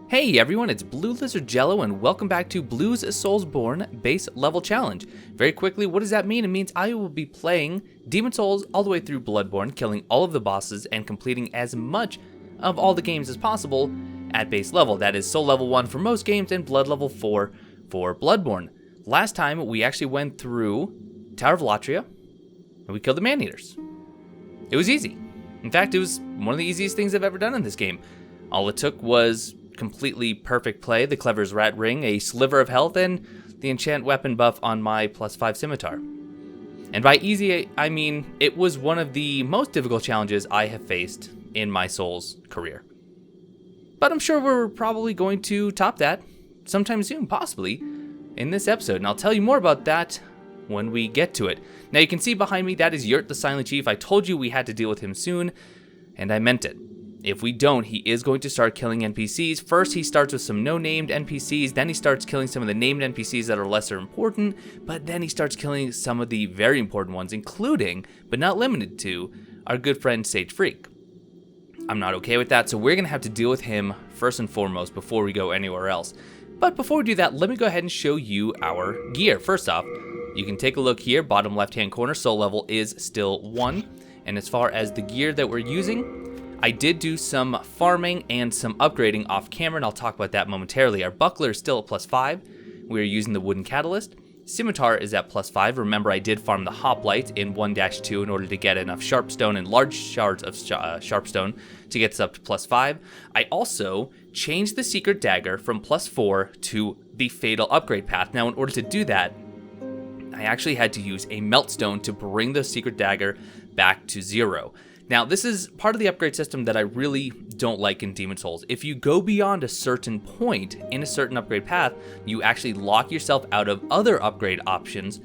Hey everyone, it's Blue Lizard Jello and welcome back to Blue's Soulsborne base level challenge. Very quickly, what does that mean? It means I will be playing Demon Souls all the way through Bloodborne, killing all of the bosses and completing as much of all the games as possible at base level. That is Soul level 1 for most games and Blood level 4 for Bloodborne. Last time we actually went through Tower of Latria and we killed the Maneaters. It was easy. In fact, it was one of the easiest things I've ever done in this game. All it took was completely perfect play, the Clever's Rat Ring, a sliver of health, and the enchant weapon buff on my +5 scimitar. And by easy, I mean it was one of the most difficult challenges I have faced in my Souls career. But I'm sure we're probably going to top that sometime soon, possibly, in this episode. And I'll tell you more about that when we get to it. Now you can see behind me, that is Yurt the Silent Chief. I told you we had to deal with him soon, and I meant it. If we don't, he is going to start killing NPCs. First, he starts with some no-named NPCs, then he starts killing some of the named NPCs that are lesser important, but then he starts killing some of the very important ones, including, but not limited to, our good friend Sage Freak. I'm not okay with that, so we're going to have to deal with him first and foremost before we go anywhere else. But before we do that, let me go ahead and show you our gear. First off, you can take a look here, bottom left-hand corner, soul level is still 1. And as far as the gear that we're using, I did do some farming and some upgrading off camera, and I'll talk about that momentarily. Our buckler is still at +5. We're using the wooden catalyst. Scimitar is at +5. Remember, I did farm the hoplite in 1-2 in order to get enough sharpstone and large shards of sharpstone to get this up to +5. I also changed the secret dagger from +4 to the fatal upgrade path. Now, in order to do that, I actually had to use a meltstone to bring the secret dagger back to 0. Now, this is part of the upgrade system that I really don't like in Demon Souls. If you go beyond a certain point in a certain upgrade path, you actually lock yourself out of other upgrade options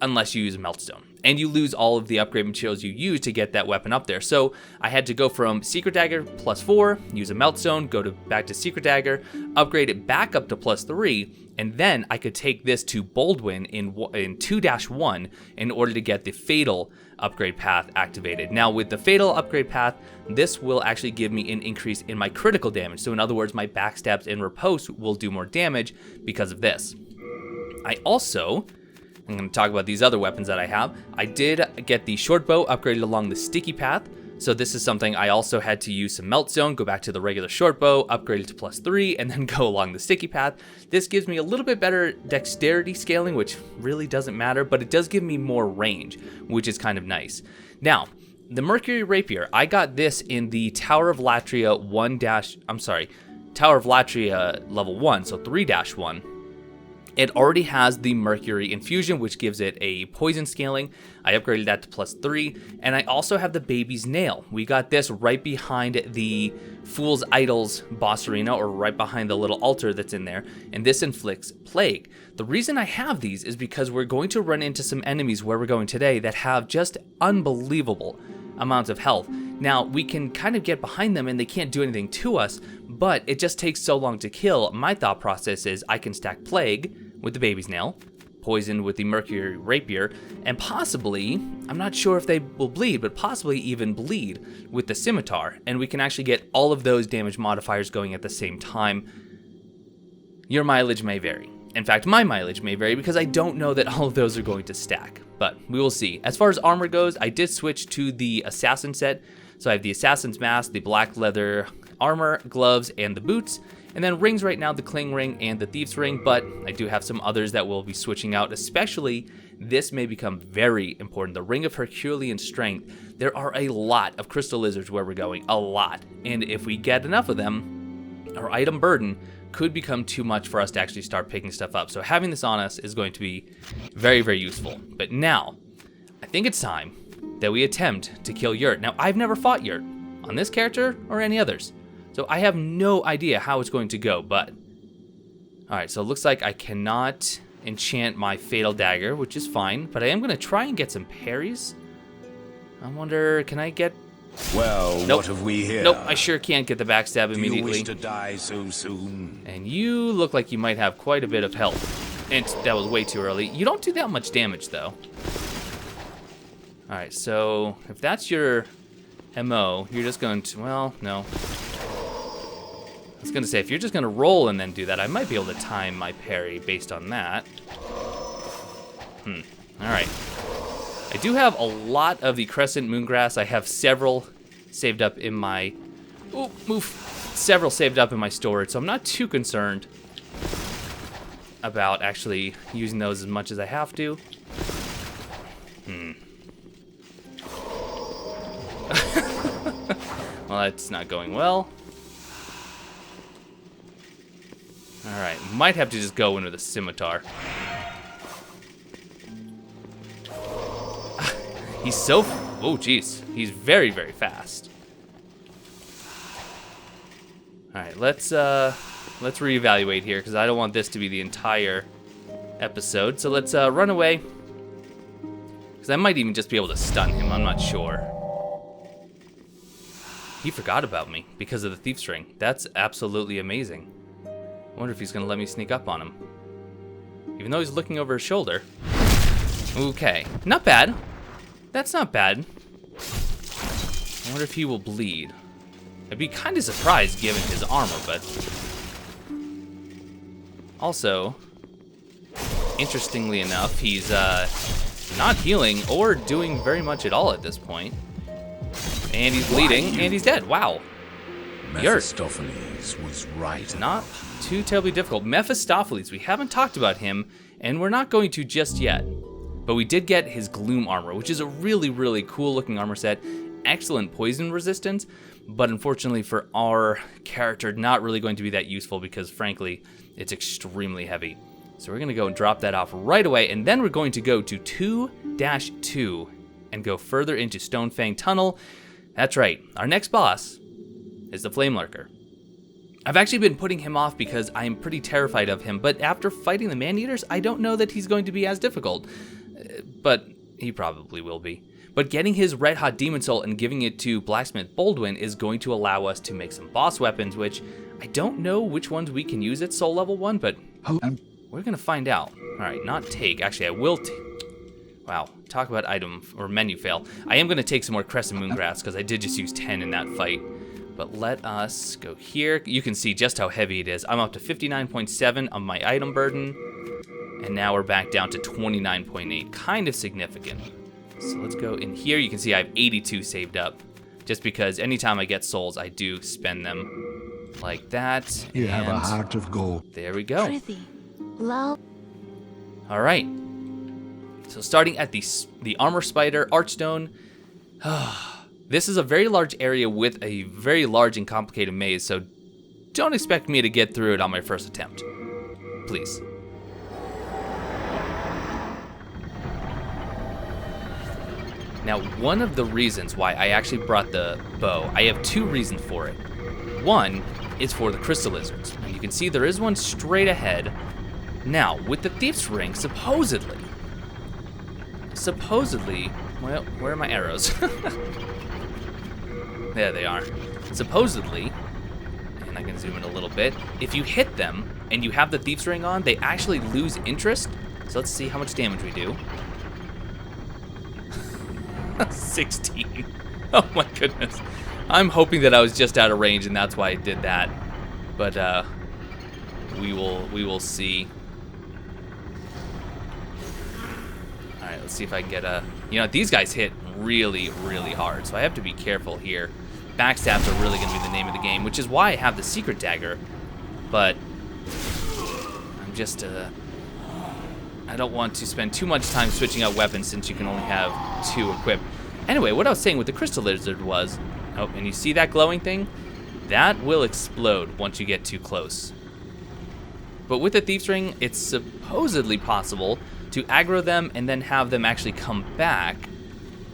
unless you use a meltstone. And you lose all of the upgrade materials you use to get that weapon up there. So I had to go from Secret Dagger +4, use a meltstone, go back to Secret Dagger, upgrade it back up to +3, and then I could take this to Boldwin in 2-1 in order to get the Fatal upgrade path activated. Now with the Fatal upgrade path, this will actually give me an increase in my critical damage. So in other words, my backstabs and riposte will do more damage because of this. I'm going to talk about these other weapons that I have. I did get the short bow upgraded along the sticky path. So this is something I also had to use some meltstone, go back to the regular short bow, upgrade it to +3, and then go along the sticky path. This gives me a little bit better dexterity scaling, which really doesn't matter, but it does give me more range, which is kind of nice. Now, the Mercury Rapier, I got this in the Tower of Latria Tower of Latria level 1, so 3-1. It already has the Mercury Infusion, which gives it a poison scaling. I upgraded that to +3, and I also have the Baby's Nail. We got this right behind the Fool's Idols boss arena, or right behind the little altar that's in there, and this inflicts plague. The reason I have these is because we're going to run into some enemies where we're going today that have just unbelievable amounts of health. Now, we can kind of get behind them and they can't do anything to us, but it just takes so long to kill. My thought process is I can stack Plague with the Baby's Nail, Poison with the Mercury Rapier, and possibly, I'm not sure if they will bleed, but possibly even bleed with the Scimitar, and we can actually get all of those damage modifiers going at the same time. Your mileage may vary. In fact, my mileage may vary because I don't know that all of those are going to stack, but we will see. As far as armor goes, I did switch to the Assassin set. So I have the Assassin's Mask, the black leather armor, gloves, and the boots. And then rings right now, the Cling Ring and the Thief's Ring, but I do have some others that will be switching out, especially this may become very important. The Ring of Herculean Strength. There are a lot of crystal lizards where we're going, a lot. And if we get enough of them, our item burden could become too much for us to actually start picking stuff up. So having this on us is going to be very, very useful. But now, I think it's time that we attempt to kill Yurt. Now, I've never fought Yurt on this character or any others, so I have no idea how it's going to go, but... Alright, so it looks like I cannot enchant my Fatal Dagger, which is fine, but I am going to try and get some parries. I wonder, can I get... Well, nope. What have we here? Nope, I sure can't get the backstab immediately. Do you wish to die so soon? And you look like you might have quite a bit of health. And that was way too early. You don't do that much damage, though. Alright, so if that's your MO, you're just going to... Well, no. was gonna say, if you're just gonna roll and then do that, I might be able to time my parry based on that. Alright. I do have a lot of the Crescent Moongrass. I have several saved up in my... Oh, move. Several saved up in my storage, so I'm not too concerned about actually using those as much as I have to. Well, that's not going well. Alright, might have to just go in with a scimitar. He's so... Oh, jeez. He's very, very fast. Alright, let's reevaluate here, because I don't want this to be the entire episode. So let's run away. Because I might even just be able to stun him, I'm not sure. He forgot about me because of the thief string. That's absolutely amazing. I wonder if he's gonna let me sneak up on him. Even though he's looking over his shoulder. Okay, not bad. That's not bad. I wonder if he will bleed. I'd be kind of surprised given his armor, but... Also, interestingly enough, he's not healing or doing very much at all at this point. And he's bleeding, and he's dead. Wow. Mephistopheles was right. Not too terribly difficult. Mephistopheles, we haven't talked about him, and we're not going to just yet. But we did get his Gloom armor, which is a really, really cool looking armor set. Excellent poison resistance, but unfortunately for our character, not really going to be that useful because, frankly, it's extremely heavy. So we're going to go and drop that off right away, and then we're going to go to 2-2 and go further into Stonefang Tunnel. That's right, our next boss is the Flamelurker. I've actually been putting him off because I'm pretty terrified of him, but after fighting the Maneaters, I don't know that he's going to be as difficult. But he probably will be. But getting his Red Hot Demon Soul and giving it to Blacksmith Baldwin is going to allow us to make some boss weapons, which I don't know which ones we can use at Soul Level 1, but we're going to find out. Alright, not take. Actually, I will take. Wow, talk about item or menu fail. I am going to take some more Crescent Moongrass because I did just use 10 in that fight. But let us go here. You can see just how heavy it is. I'm up to 59.7 on my item burden. And now we're back down to 29.8. Kind of significant. So let's go in here. You can see I have 82 saved up. Just because anytime I get souls, I do spend them like that. You have a heart of gold. There we go. Prithee, love. All right. So starting at the Armor Spider, Archstone. This is a very large area with a very large and complicated maze, so don't expect me to get through it on my first attempt. Please. Now, one of the reasons why I actually brought the bow, I have two reasons for it. One is for the crystal lizards, and you can see there is one straight ahead. Now, with the Thief's Ring, supposedly, well, where are my arrows? There they are. Supposedly, and I can zoom in a little bit, if you hit them and you have the Thief's Ring on, they actually lose interest. So let's see how much damage we do. 16. Oh my goodness. I'm hoping that I was just out of range and that's why I did that. But we will see. All right, let's see if I can get a... You know, these guys hit really, really hard, so I have to be careful here. Backstabs are really going to be the name of the game, which is why I have the secret dagger. But I'm just... I don't want to spend too much time switching out weapons since you can only have 2 equipped. Anyway, what I was saying with the crystal lizard was... Oh, and you see that glowing thing? That will explode once you get too close. But with the Thief's Ring, it's supposedly possible to aggro them and then have them actually come back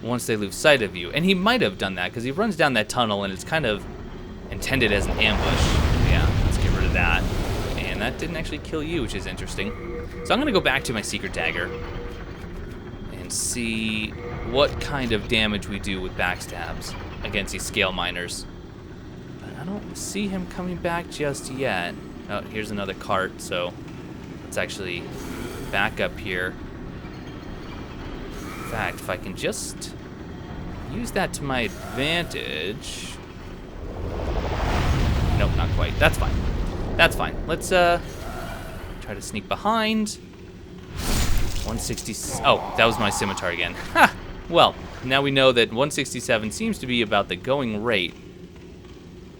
once they lose sight of you. And he might have done that because he runs down that tunnel and it's kind of intended as an ambush. Yeah, let's get rid of that. And that didn't actually kill you, which is interesting. So I'm going to go back to my secret dagger and see what kind of damage we do with backstabs against these scale miners. But I don't see him coming back just yet. Oh, here's another cart, so let's actually back up here. In fact, if I can just use that to my advantage. Nope, not quite. wait. That's fine. That's fine. Let's try to sneak behind. 160. Oh, that was my scimitar again. Ha! Well, now we know that 167 seems to be about the going rate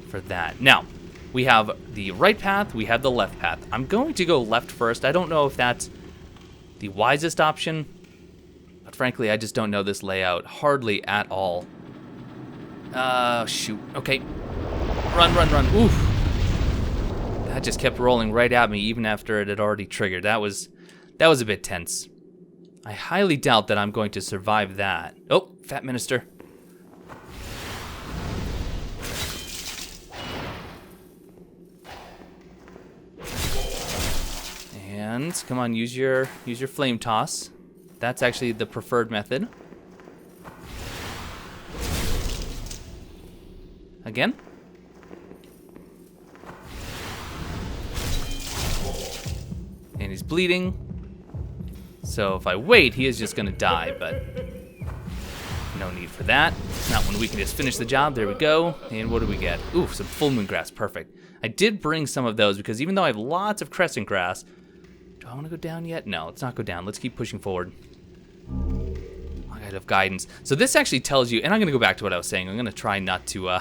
for that. Now, we have the right path, we have the left path. I'm going to go left first. I don't know if that's the wisest option, but frankly, I just don't know this layout hardly at all. Shoot. Okay. Run, run, run. Oof. That just kept rolling right at me even after it had already triggered. That was a bit tense. I highly doubt that I'm going to survive that. Oh, Fat Minister. And come on, use your flame toss. That's actually the preferred method. Again. And he's bleeding. So if I wait, he is just gonna die, but no need for that. Not when we can just finish the job. There we go. And what do we get? Ooh, some full moon grass. Perfect. I did bring some of those because even though I have lots of crescent grass, do I want to go down yet? No, let's not go down. Let's keep pushing forward. I have guidance. So this actually tells you, and I'm gonna go back to what I was saying. I'm gonna try not to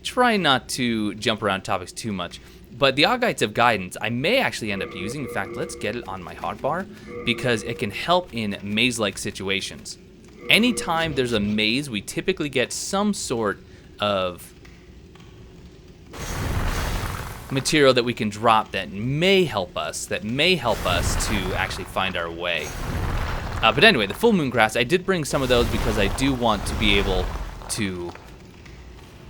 try not to jump around topics too much. But the Augites of Guidance, I may actually end up using. In fact, let's get it on my hotbar because it can help in maze-like situations. Anytime there's a maze, we typically get some sort of material that we can drop that may help us to actually find our way. But anyway, the full moon grass, I did bring some of those because I do want to be able to...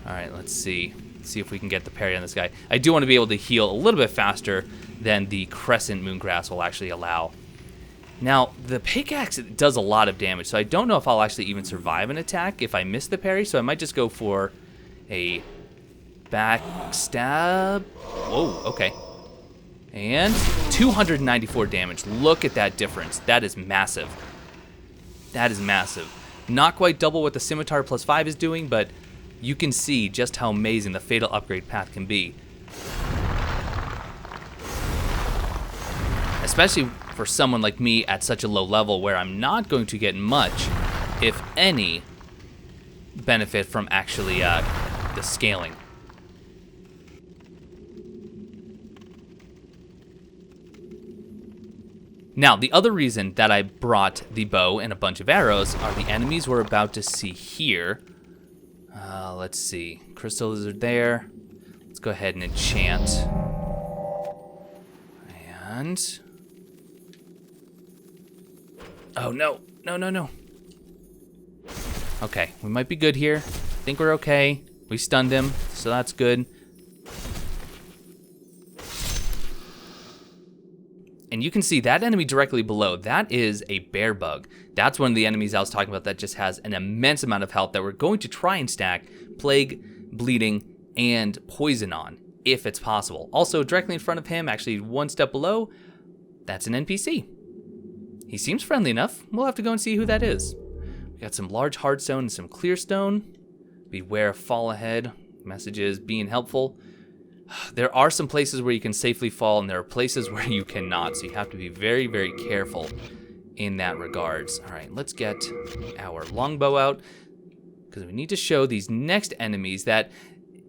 All right, let's see if we can get the parry on this guy. I do want to be able to heal a little bit faster than the crescent moongrass will actually allow. Now, the pickaxe does a lot of damage, so I don't know if I'll actually even survive an attack if I miss the parry, so I might just go for a backstab. Whoa, okay. And 294 damage. Look at that difference. That is massive. That is massive. Not quite double what the scimitar +5 is doing, but you can see just how amazing the fatal upgrade path can be. Especially for someone like me at such a low level where I'm not going to get much, if any, benefit from actually the scaling. Now, the other reason that I brought the bow and a bunch of arrows are the enemies we're about to see here. Let's see. Crystals are there. Let's go ahead and enchant. And... oh, no. No, no, no. Okay, we might be good here. I think we're okay. We stunned him, so that's good. And you can see that enemy directly below. That is a bear bug. That's one of the enemies I was talking about that just has an immense amount of health that we're going to try and stack plague, bleeding, and poison on, if it's possible. Also, directly in front of him, actually one step below, that's an NPC. He seems friendly enough. We'll have to go and see who that is. We got some large hardstone and some clear stone. Beware of fall ahead. Messages being helpful. There are some places where you can safely fall, and there are places where you cannot, so you have to be very, very careful in that regards. All right, let's get our longbow out, because we need to show these next enemies that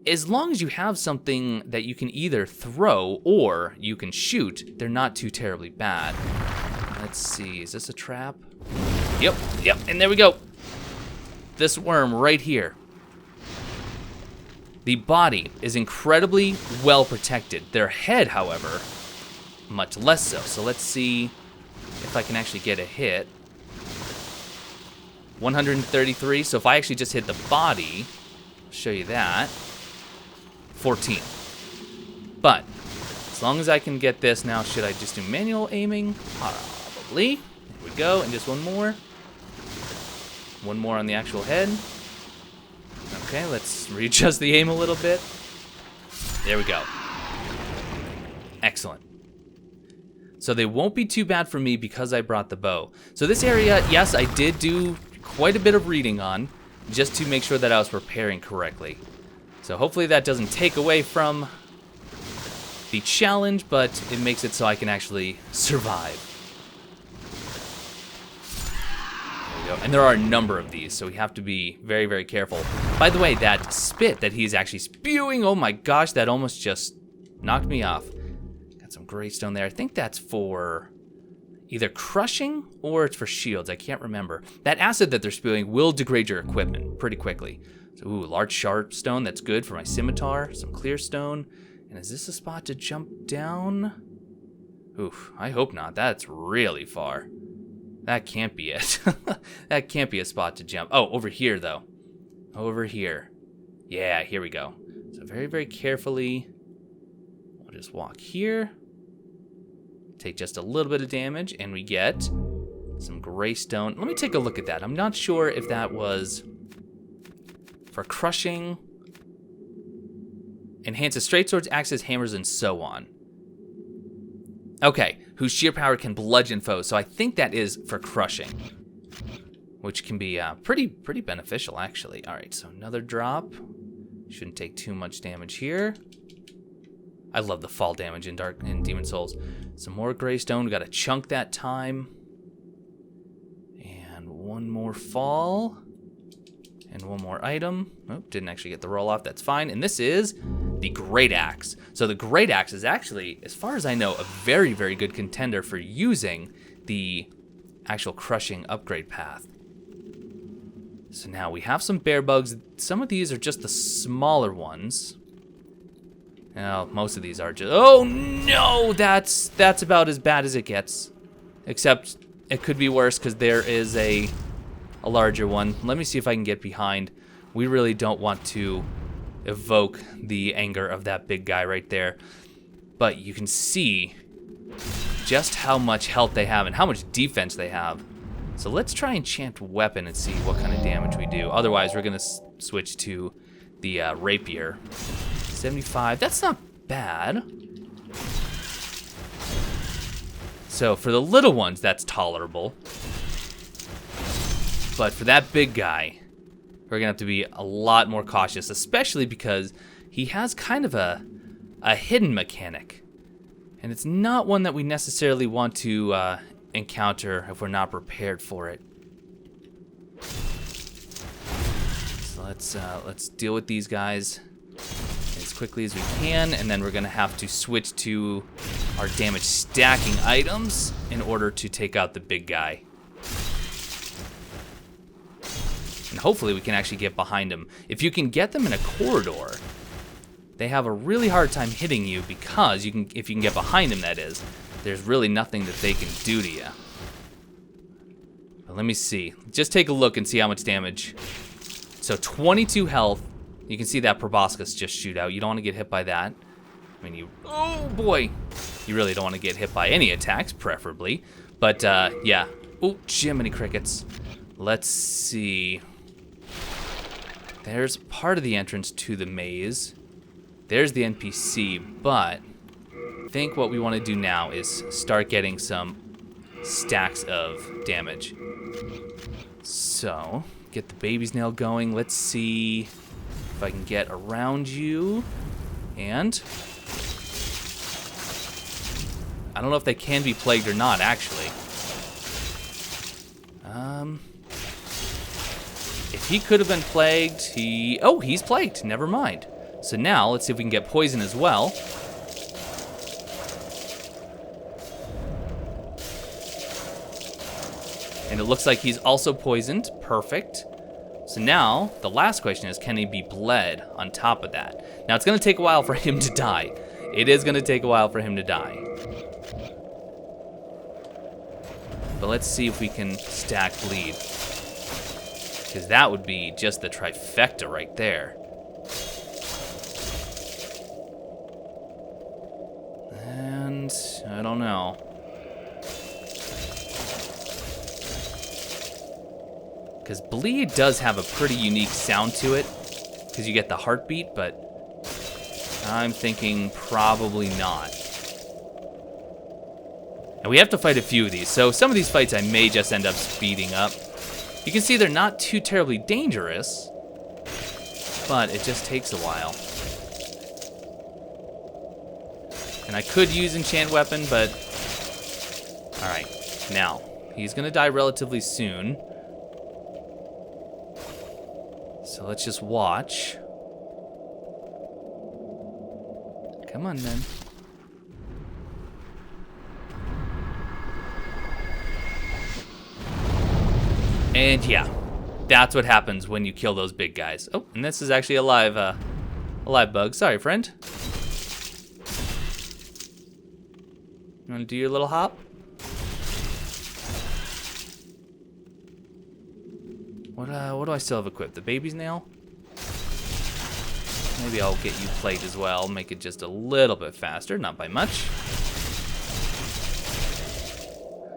as long as you have something that you can either throw or you can shoot, they're not too terribly bad. Let's see, is this a trap? Yep, and there we go. This worm right here. The body is incredibly well protected. Their head, however, much less so. So let's see if I can actually get a hit. 133, so if I actually just hit the body, I'll show you that. 14. But as long as I can get this now, should I just do manual aiming? Probably. There we go, and just one more. One more on the actual head. Okay, let's readjust the aim a little bit. There we go. Excellent. So they won't be too bad for me because I brought the bow. So this area, yes, I did do quite a bit of reading on, just to make sure that I was preparing correctly. So hopefully that doesn't take away from the challenge, but it makes it so I can actually survive. There we go. And there are a number of these, so we have to be very, very careful. By the way, that spit that he's actually spewing, oh my gosh, that almost just knocked me off. Got some greystone there. I think that's for either crushing or it's for shields. I can't remember. That acid that they're spewing will degrade your equipment pretty quickly. So, ooh, large sharp stone. That's good for my scimitar. Some clear stone. And is this a spot to jump down? Oof, I hope not. That's really far. That can't be it. That can't be a spot to jump. Oh, over here, though. Over here. Yeah, here we go. So very, very carefully, we'll just walk here. Take just a little bit of damage, and we get some gray stone. Let me take a look at that. I'm not sure if that was for crushing. Enhances straight swords, axes, hammers, and so on. Okay, whose sheer power can bludgeon foes. So I think that is for crushing, which can be pretty beneficial, actually. All right, so another drop. Shouldn't take too much damage here. I love the fall damage in Demon Souls. Some more gray stone. We got to chunk that time. And one more fall. And one more item. Oh, didn't actually get the roll off. That's fine. And this is the Great Axe. So the Great Axe is actually, as far as I know, a very, very good contender for using the actual crushing upgrade path. So now we have some bear bugs. Some of these are just the smaller ones. Well, most of these are just... Oh, no! That's about as bad as it gets. Except it could be worse because there is a larger one. Let me see if I can get behind. We really don't want to evoke the anger of that big guy right there. But you can see just how much health they have and how much defense they have. So let's try enchant weapon and see what kind of damage we do. Otherwise, we're going to switch to the rapier. 75, that's not bad. So for the little ones, that's tolerable. But for that big guy, we're gonna have to be a lot more cautious, especially because he has kind of a hidden mechanic. And it's not one that we necessarily want to encounter if we're not prepared for it. So let's deal with these guys as quickly as we can, and then we're gonna have to switch to our damage stacking items in order to take out the big guy. And hopefully we can actually get behind him. If you can get them in a corridor, they have a really hard time hitting you because if you can get behind them, that is, there's really nothing that they can do to you. But let me see. Just take a look and see how much damage. So 22 health. You can see that proboscis just shoot out. You don't want to get hit by that. I mean, oh boy. You really don't want to get hit by any attacks, preferably. But yeah. Oh, Jiminy Crickets. Let's see. There's part of the entrance to the maze. There's the NPC, but I think what we want to do now is start getting some stacks of damage. So, get the baby's nail going. Let's see if I can get around you. And I don't know if they can be plagued or not, actually. If he could have been plagued, oh, he's plagued. Never mind. So now, let's see if we can get poison as well. And it looks like he's also poisoned. Perfect. So now, the last question is, can he be bled on top of that? Now, it's going to take a while for him to die. It is going to take a while for him to die. But let's see if we can stack bleed. Because that would be just the trifecta right there. And I don't know. Because bleed does have a pretty unique sound to it. Because you get the heartbeat, but I'm thinking probably not. And we have to fight a few of these. So some of these fights I may just end up speeding up. You can see they're not too terribly dangerous. but it just takes a while. And I could use enchant weapon, but... Alright, now, he's gonna die relatively soon. So let's just watch. Come on, then. And yeah, that's what happens when you kill those big guys. Oh, and this is actually a live bug. Sorry, friend. You wanna do your little hop? What do I still have equipped? The baby's nail? Maybe I'll get you plate as well, make it just a little bit faster, not by much.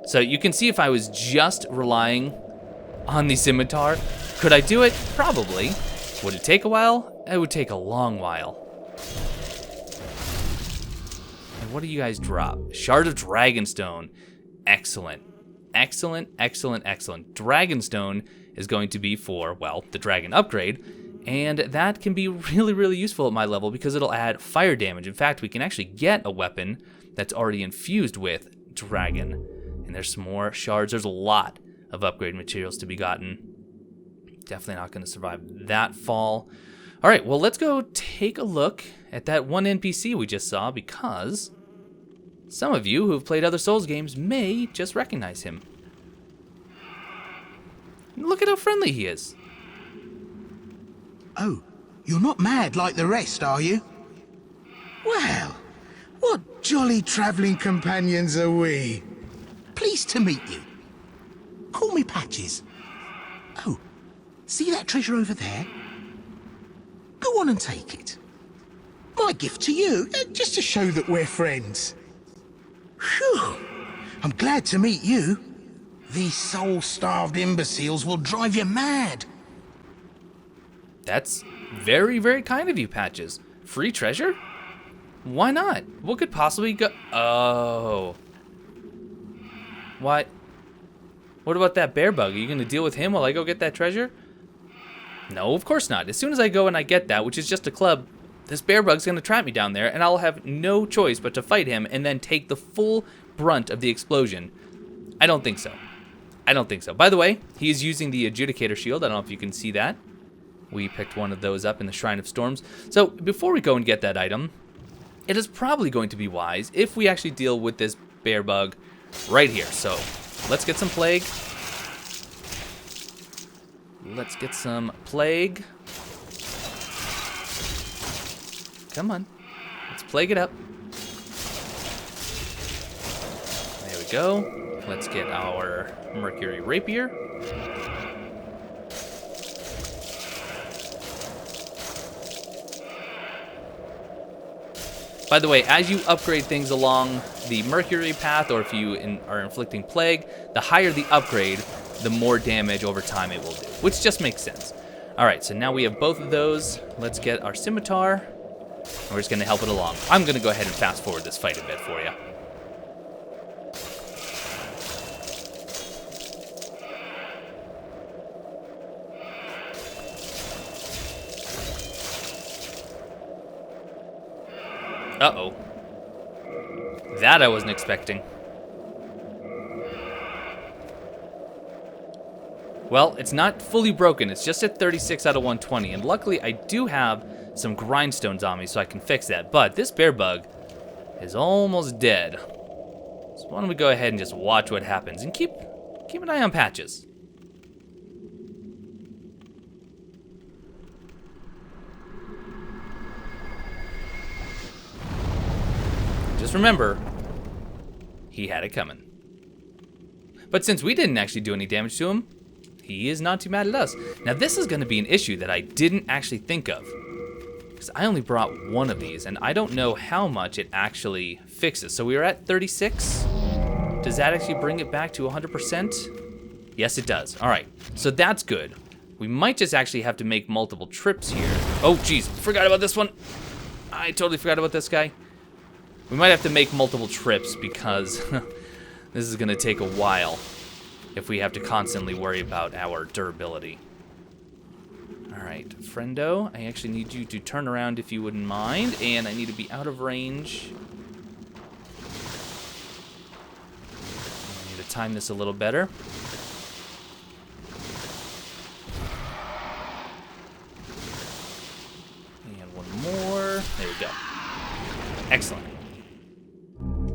So you can see if I was just relying on the scimitar, could I do it? Probably. Would it take a while? It would take a long while. And what do you guys drop? Shard of Dragonstone. Excellent. Excellent, excellent, excellent. Dragonstone is going to be for, well, the dragon upgrade. And that can be really, really useful at my level because it'll add fire damage. In fact, we can actually get a weapon that's already infused with dragon. And there's some more shards. There's a lot of upgrade materials to be gotten. Definitely not going to survive that fall. All right, well, let's go take a look at that one NPC we just saw because some of you who have played other Souls games may just recognize him. Look at how friendly he is. Oh, you're not mad like the rest, are you? Well, what jolly travelling companions are we? Pleased to meet you. Call me Patches. Oh, see that treasure over there? Go on and take it. My gift to you, just to show that we're friends. Phew, I'm glad to meet you. These soul-starved imbeciles will drive you mad. That's very, very kind of you, Patches. Free treasure? Why not? What could possibly go... Oh. What? What about that bear bug? Are you going to deal with him while I go get that treasure? No, of course not. As soon as I go and I get that, which is just a club, this bear bug's going to trap me down there, and I'll have no choice but to fight him and then take the full brunt of the explosion. I don't think so. I don't think so. By the way, he is using the Adjudicator Shield. I don't know if you can see that. We picked one of those up in the Shrine of Storms. So before we go and get that item, it is probably going to be wise if we actually deal with this bear bug right here. So let's get some plague. Let's get some plague. Come on. Let's plague it up. There we go. Let's get our Mercury Rapier. By the way, as you upgrade things along the Mercury path, or if you are inflicting plague, the higher the upgrade, the more damage over time it will do, which just makes sense. All right, so now we have both of those. Let's get our scimitar, and we're just gonna help it along. I'm gonna go ahead and fast forward this fight a bit for you. Uh-oh. That I wasn't expecting. Well, it's not fully broken. It's just at 36 out of 120. And luckily, I do have some grindstones on me so I can fix that. But this bear bug is almost dead. So why don't we go ahead and just watch what happens and keep an eye on Patches. Just remember, he had it coming. But since we didn't actually do any damage to him, he is not too mad at us. Now this is going to be an issue that I didn't actually think of, because I only brought one of these, and I don't know how much it actually fixes. So we were at 36. Does that actually bring it back to 100%? Yes, it does. All right, so that's good. We might just actually have to make multiple trips here. Oh, geez, forgot about this one. I totally forgot about this guy. We might have to make multiple trips because this is going to take a while if we have to constantly worry about our durability. All Alright, friendo, I actually need you to turn around if you wouldn't mind, and I need to be out of range. I need to time this a little better. And one more. There we go. Excellent.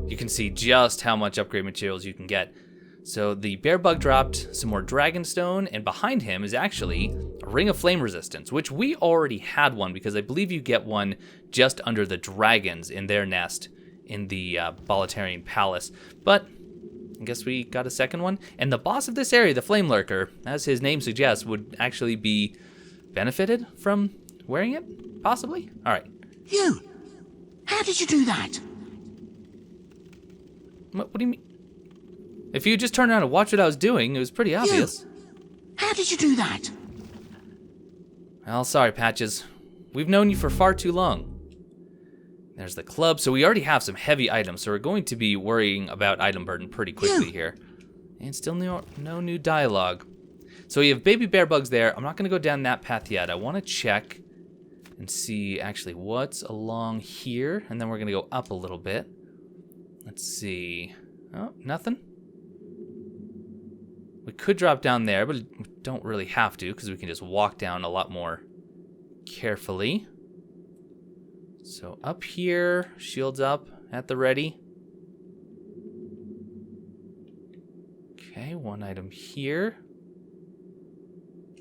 You can see just how much upgrade materials you can get. So the bear bug dropped some more dragonstone, and behind him is actually a ring of flame resistance, which we already had one because I believe you get one just under the dragons in their nest in the Boletarian palace. But I guess we got a second one. And the boss of this area, the Flamelurker, as his name suggests, would actually be benefited from wearing it, possibly? All right. You! How did you do that? What do you mean? If you just turned around and watched what I was doing, it was pretty obvious. How did you do that? Well, sorry, Patches. We've known you for far too long. There's the club, so we already have some heavy items, so we're going to be worrying about item burden pretty quickly here. And still no new dialogue. So we have baby bear bugs there. I'm not going to go down that path yet. I want to check and see actually what's along here, and then we're going to go up a little bit. Let's see. Oh, nothing. We could drop down there, but we don't really have to because we can just walk down a lot more carefully. So up here, shields up at the ready. Okay, one item here.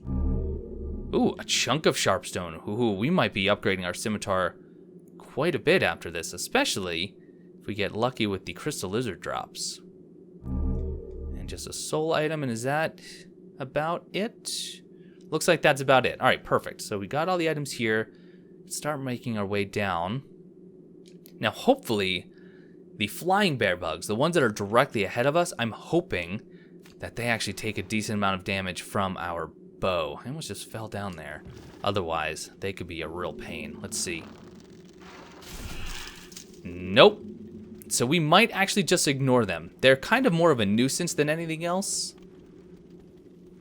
Ooh, a chunk of sharpstone. Ooh, we might be upgrading our scimitar quite a bit after this, especially if we get lucky with the crystal lizard drops. And just a soul item, and is that about it? Looks like that's about it. All right, perfect. So we got all the items here. Let's start making our way down. Now, hopefully, the flying bear bugs, the ones that are directly ahead of us, I'm hoping that they actually take a decent amount of damage from our bow. I almost just fell down there. Otherwise, they could be a real pain. Let's see. Nope. So we might actually just ignore them. They're kind of more of a nuisance than anything else.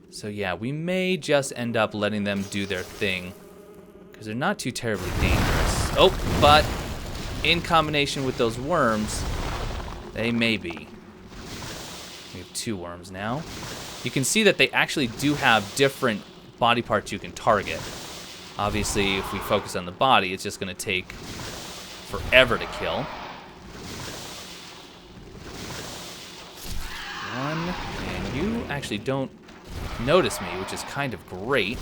So yeah, we may just end up letting them do their thing, because they're not too terribly dangerous. Oh, but in combination with those worms, they may be. We have 2 worms now. You can see that they actually do have different body parts you can target. Obviously, if we focus on the body, it's just going to take forever to kill. One, and you actually don't notice me, which is kind of great.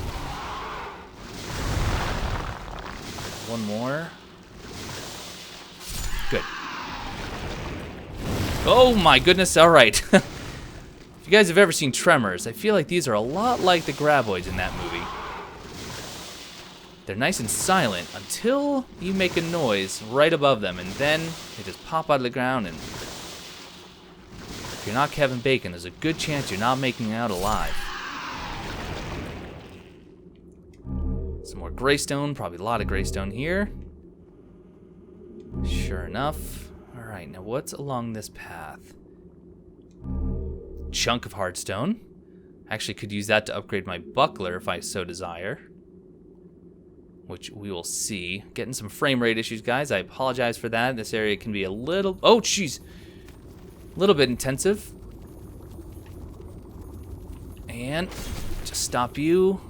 One more. Good. Oh my goodness, all right. If you guys have ever seen Tremors, I feel like these are a lot like the graboids in that movie. They're nice and silent until you make a noise right above them, and then they just pop out of the ground, and if you're not Kevin Bacon, there's a good chance you're not making it out alive. Some more greystone, probably a lot of greystone here. Sure enough. All right, now what's along this path? Chunk of hardstone. Actually could use that to upgrade my buckler if I so desire, which we will see. Getting some frame rate issues, guys. I apologize for that. This area can be a little... Oh, jeez. A little bit intensive. And just stop you.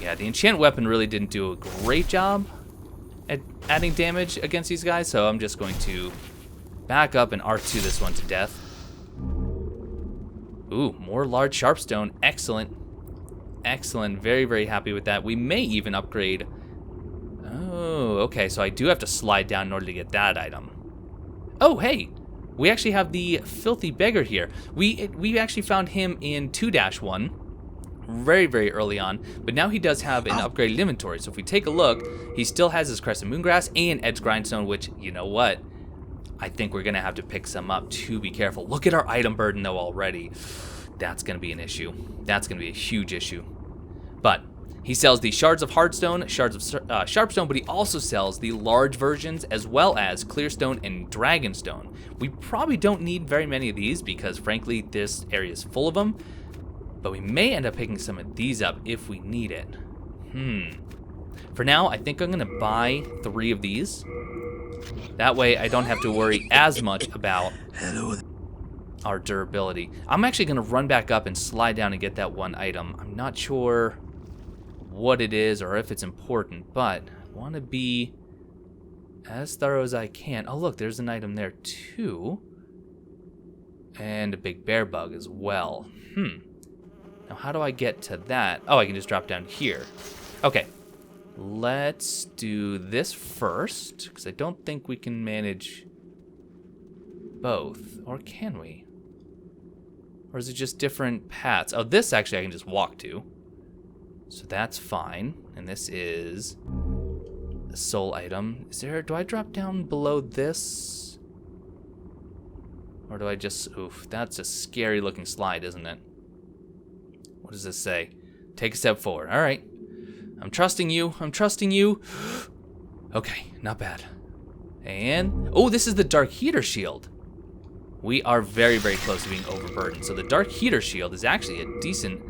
Yeah, the enchant weapon really didn't do a great job at adding damage against these guys, so I'm just going to back up and R2 this one to death. Ooh, more large sharpstone. Excellent. Excellent. Very, very happy with that. We may even upgrade... Oh, okay, so I do have to slide down in order to get that item. Oh, hey! We actually have the Filthy Beggar here. We actually found him in 2-1 very, very early on, but now he does have an upgraded inventory. So if we take a look, he still has his Crescent Moongrass and Edge Grindstone, which, you know what? I think we're going to have to pick some up to be careful. Look at our item burden, though, already. That's going to be an issue. That's going to be a huge issue. But he sells the Shards of Hardstone, Shards of Sharpstone, but he also sells the large versions as well as Clearstone and Dragonstone. We probably don't need very many of these because, frankly, this area is full of them. But we may end up picking some of these up if we need it. For now, I think I'm going to buy 3 of these. That way I don't have to worry as much about our durability. I'm actually going to run back up and slide down and get that one item. I'm not sure what it is or if it's important, but I want to be as thorough as I can. Oh, look, there's an item there too. And a big bear bug as well. Now, how do I get to that? Oh, I can just drop down here. Okay. Let's do this first, because I don't think we can manage both. Or can we? Or is it just different paths? Oh, this actually I can just walk to. So that's fine. And this is a soul item. Is there, do I drop down below this? Or do I just, oof, that's a scary looking slide, isn't it? What does this say? Take a step forward. All right. I'm trusting you. I'm trusting you. Okay, not bad. And, oh, this is the Dark Heater Shield. We are very, very close to being overburdened. So the Dark Heater Shield is actually a decent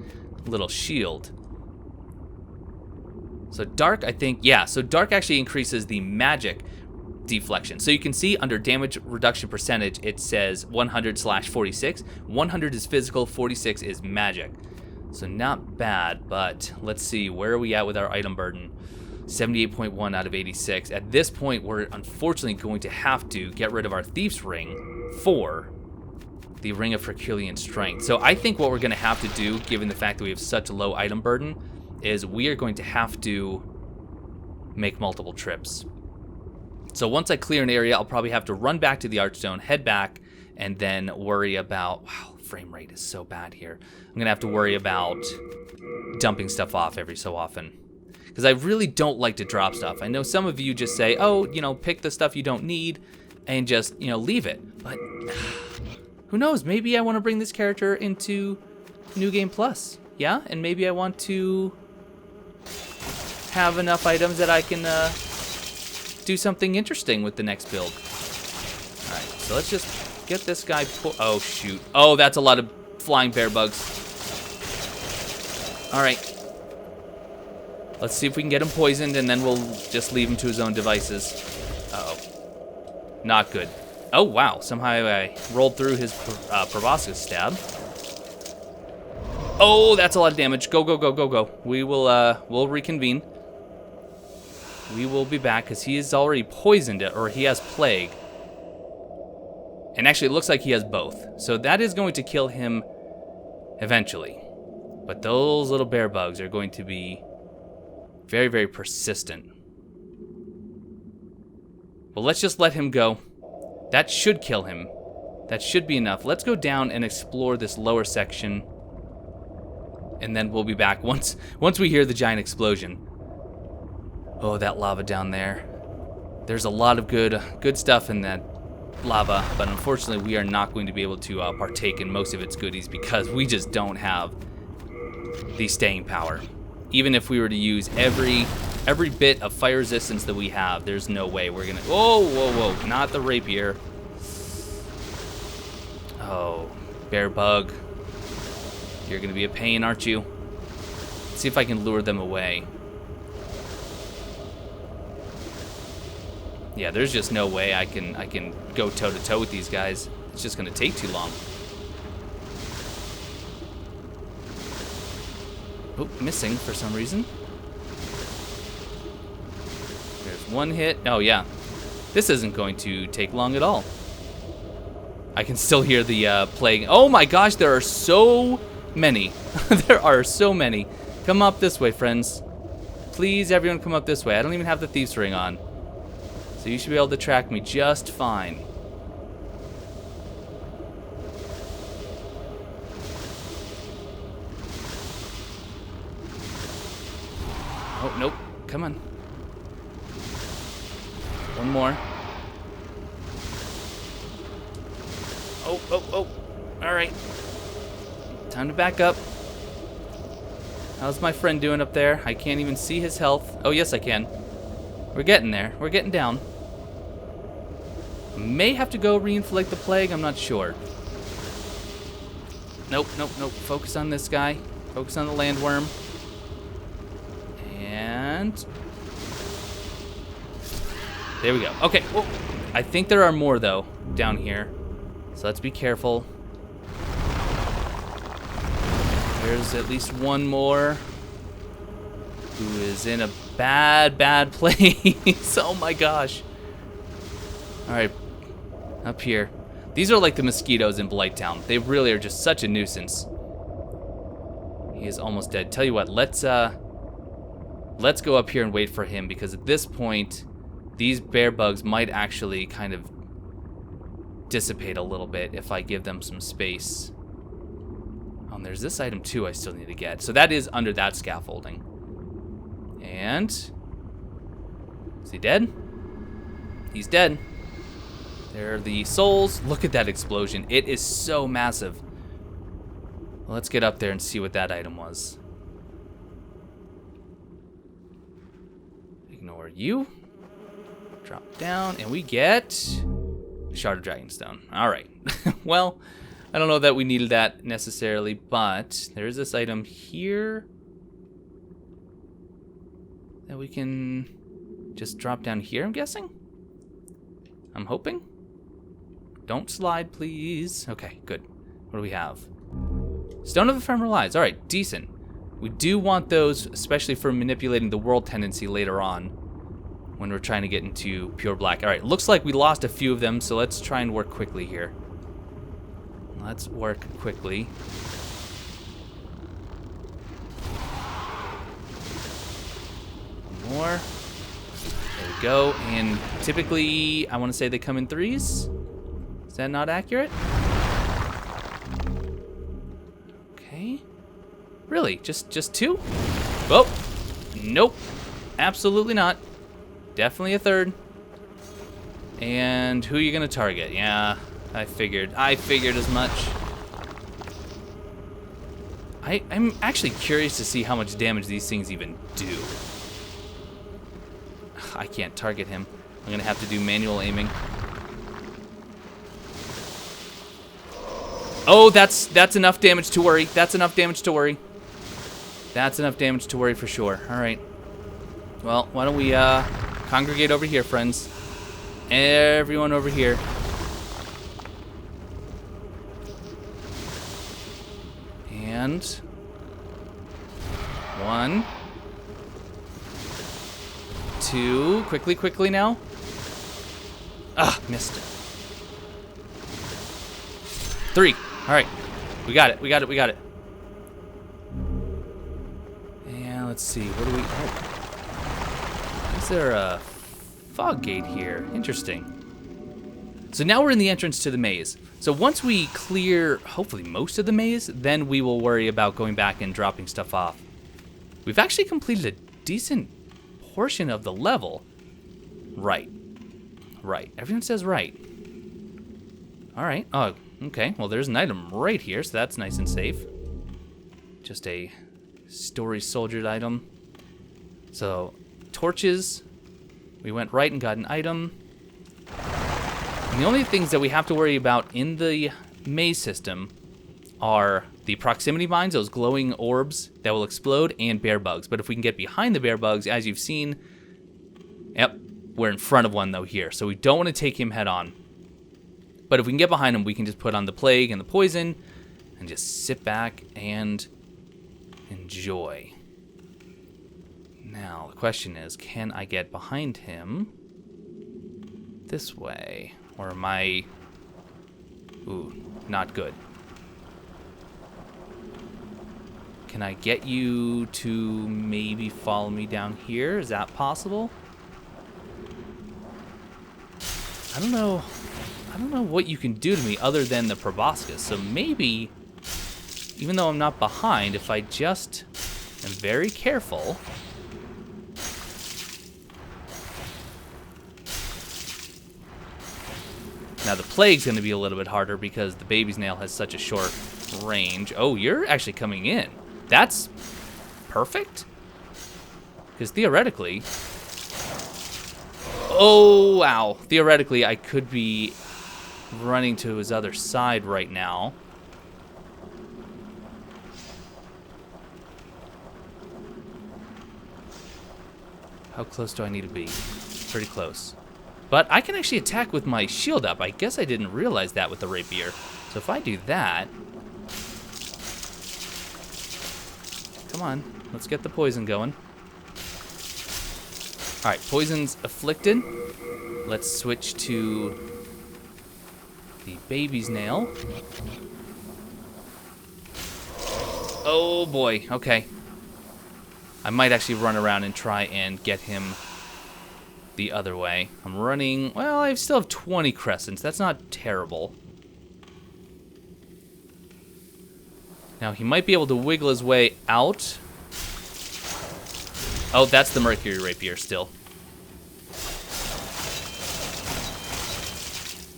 little shield. So Dark, I think, yeah, so Dark actually increases the magic deflection. So you can see under damage reduction percentage, it says 100/46. 100 is physical, 46 is magic. So not bad, but let's see, where are we at with our item burden? 78.1 out of 86. At this point, we're unfortunately going to have to get rid of our Thief's Ring for the Ring of Herculean Strength. So I think what we're going to have to do, given the fact that we have such a low item burden, is we are going to have to make multiple trips. So once I clear an area, I'll probably have to run back to the Archstone, head back, and then worry about, wow, frame rate is so bad here. I'm gonna have to worry about dumping stuff off every so often, because I really don't like to drop stuff. I know some of you just say, oh, you know, pick the stuff you don't need and just, you know, leave it. But who knows? Maybe I want to bring this character into New Game Plus, yeah? And maybe I want to have enough items that I can do something interesting with the next build. All right, so let's just get this guy. Oh, shoot. Oh, that's a lot of flying bear bugs. All right. Let's see if we can get him poisoned, and then we'll just leave him to his own devices. Uh-oh. Not good. Oh, wow. Somehow I rolled through his proboscis stab. Oh, that's a lot of damage. Go, go, go, go, go. We will, we'll reconvene. We will be back, because he is already poisoned, or he has plague. And actually, it looks like he has both. So that is going to kill him eventually. But those little bear bugs are going to be very, very persistent. Well, let's just let him go. That should kill him. That should be enough. Let's go down and explore this lower section. And then we'll be back once we hear the giant explosion. Oh, that lava down there. There's a lot of good stuff in that lava, but unfortunately we are not going to be able to partake in most of its goodies because we just don't have the staying power. Even if we were to use every bit of fire resistance that we have, there's no way we're gonna. Whoa, whoa, whoa! Not the rapier. Oh, bear bug, you're gonna be a pain, aren't you? Let's see if I can lure them away. Yeah, there's just no way I can go toe to toe with these guys. It's just gonna take too long. Oh, missing for some reason. There's one hit. Oh yeah, this isn't going to take long at all. I can still hear the plague. Oh my gosh, there are so many. There are so many. Come up this way, friends. Please, everyone, come up this way. I don't even have the Thief's Ring on. So you should be able to track me just fine. Oh, nope. Come on. One more. Oh, oh, oh. All right. Time to back up. How's my friend doing up there? I can't even see his health. Oh, yes, I can. We're getting there. We're getting down. May have to go reinflict the plague. I'm not sure. Nope, nope, nope. Focus on this guy. Focus on the landworm. And... there we go. Okay, whoa. I think there are more, though, down here. So let's be careful. There's at least one more who is in a bad place. Oh my gosh. All right, up here. These are like the mosquitoes in Blighttown. They really are just such a nuisance. He is almost dead. Tell you what, let's go up here and wait for him, because at this point, these bear bugs might actually kind of dissipate a little bit if I give them some space. Oh, and there's this item too I still need to get. So that is under that scaffolding. And is he dead? He's dead. There are the souls. Look at that explosion. It is so massive. Let's get up there and see what that item was. Ignore you. Drop down, and we get Shard of Dragonstone. All right. Well, I don't know that we needed that necessarily, but there is this item here that we can just drop down here, I'm guessing? I'm hoping? Don't slide, please. Okay, good. What do we have? Stone of Ephemeral Eyes. All right, decent. We do want those, especially for manipulating the world tendency later on when we're trying to get into pure black. All right, looks like we lost a few of them, so let's try and work quickly here. Let's work quickly. One more. There we go. And typically, I want to say they come in threes. Is that not accurate? Okay. Really? Just two? Oh, nope. Absolutely not. Definitely a third. And who are you gonna target? Yeah, I figured as much. I'm actually curious to see how much damage these things even do. I can't target him. I'm gonna have to do manual aiming. Oh, that's enough damage to worry. That's enough damage to worry. That's enough damage to worry for sure. All right. Well, why don't we congregate over here, friends? Everyone over here. And 1, 2, quickly now. Ah, missed it. 3. All right, we got it. And let's see, what do we? Oh. Is there a fog gate here? Interesting. So now we're in the entrance to the maze. So once we clear, hopefully, most of the maze, then we will worry about going back and dropping stuff off. We've actually completed a decent portion of the level. Right. Everyone says right. All right. Oh, okay. Well, there's an item right here, so that's nice and safe. Just a story soldiered item. So, torches. We went right and got an item. And the only things that we have to worry about in the maze system are the proximity mines, those glowing orbs that will explode, and bear bugs. But if we can get behind the bear bugs, as you've seen, yep, we're in front of one though here. So we don't want to take him head on. But if we can get behind him, we can just put on the plague and the poison and just sit back and enjoy. Now, the question is, can I get behind him this way? Or am I... Ooh, not good. Can I get you to maybe follow me down here? Is that possible? I don't know what you can do to me other than the proboscis. So maybe, even though I'm not behind, if I just am very careful... Now the plague's going to be a little bit harder because the baby's nail has such a short range. Oh, you're actually coming in. That's perfect. Because theoretically... Oh, wow. Theoretically, I could be running to his other side right now. How close do I need to be? Pretty close. But I can actually attack with my shield up. I guess I didn't realize that with the rapier. So if I do that... Come on, let's get the poison going. Alright, poison's afflicted. Let's switch to the baby's nail. Oh boy, okay. I might actually run around and try and get him the other way. I'm running, well, I still have 20 crescents. That's not terrible. Now, he might be able to wiggle his way out. Oh, that's the Mercury Rapier still.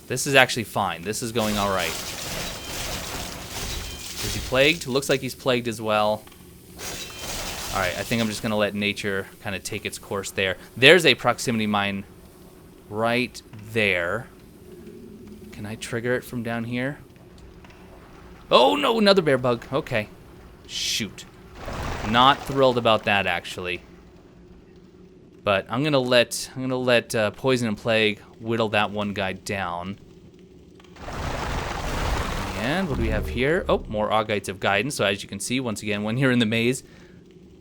This is actually fine. This is going all right. Is he plagued? Looks like he's plagued as well. All right, I think I'm just going to let nature kind of take its course there. There's a proximity mine right there. Can I trigger it from down here? Oh, no, another bear bug. Okay. Shoot. Not thrilled about that, actually. But I'm gonna let poison and plague whittle that one guy down. And what do we have here? Oh, more Augites of Guidance. So as you can see, once again, when you're in the maze,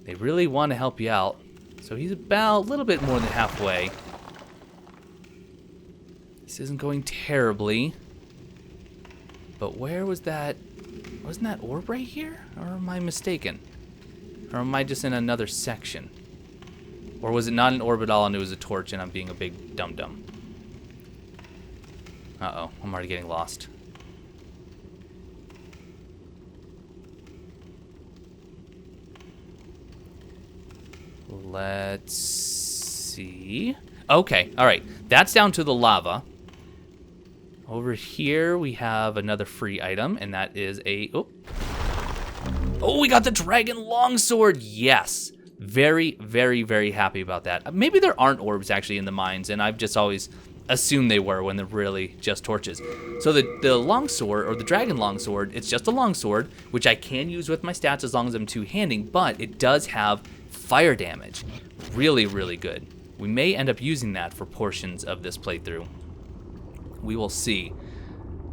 they really want to help you out. So he's about a little bit more than halfway. This isn't going terribly. But where was that? Wasn't that orb right here? Or am I mistaken? Or am I just in another section? Or was it not an orb at all and it was a torch and I'm being a big dum-dum? Uh-oh, I'm already getting lost. Let's see. Okay, all right. That's down to the lava. Over here we have another free item, and that is a... Oh, we got the dragon longsword. Yes. Very, very, very happy about that. Maybe there aren't orbs actually in the mines, and I've just always assumed they were when they're really just torches. So the longsword, or the dragon longsword, it's just a longsword, which I can use with my stats as long as I'm two-handing, but it does have fire damage. Really, really good. We may end up using that for portions of this playthrough. We will see.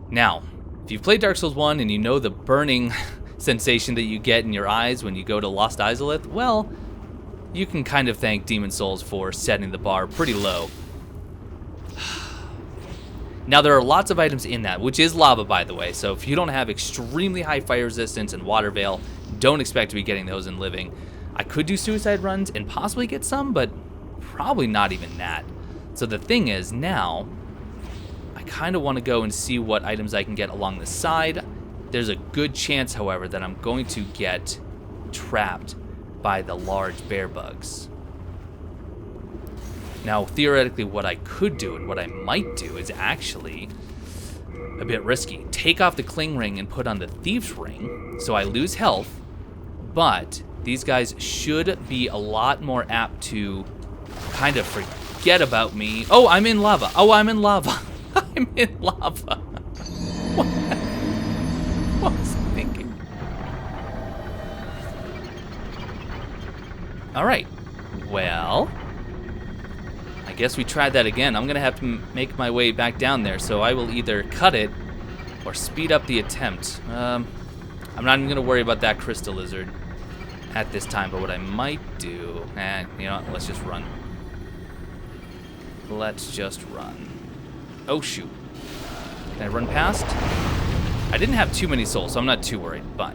Now, if you've played Dark Souls 1 and you know the burning sensation that you get in your eyes when you go to Lost Izalith, well, you can kind of thank Demon Souls for setting the bar pretty low. Now, there are lots of items in that, which is lava, by the way, so if you don't have extremely high fire resistance and water veil, don't expect to be getting those in living. I could do suicide runs and possibly get some, but probably not even that. So the thing is, now, I kind of want to go and see what items I can get along the side. There's a good chance, however, that I'm going to get trapped by the large bear bugs. Now, theoretically, what I could do and what I might do is actually a bit risky. Take off the cling ring and put on the thieves ring, so I lose health, but these guys should be a lot more apt to kind of forget about me. Oh, I'm in lava. Oh, I'm in lava. I'm in lava. What was I thinking? All right. Well, I guess we tried that again. I'm going to have to make my way back down there, so I will either cut it or speed up the attempt. I'm not even going to worry about that crystal lizard at this time, but what I might do... you know what? Let's just run. Let's just run. Oh, shoot. Can I run past? I didn't have too many souls, so I'm not too worried, but...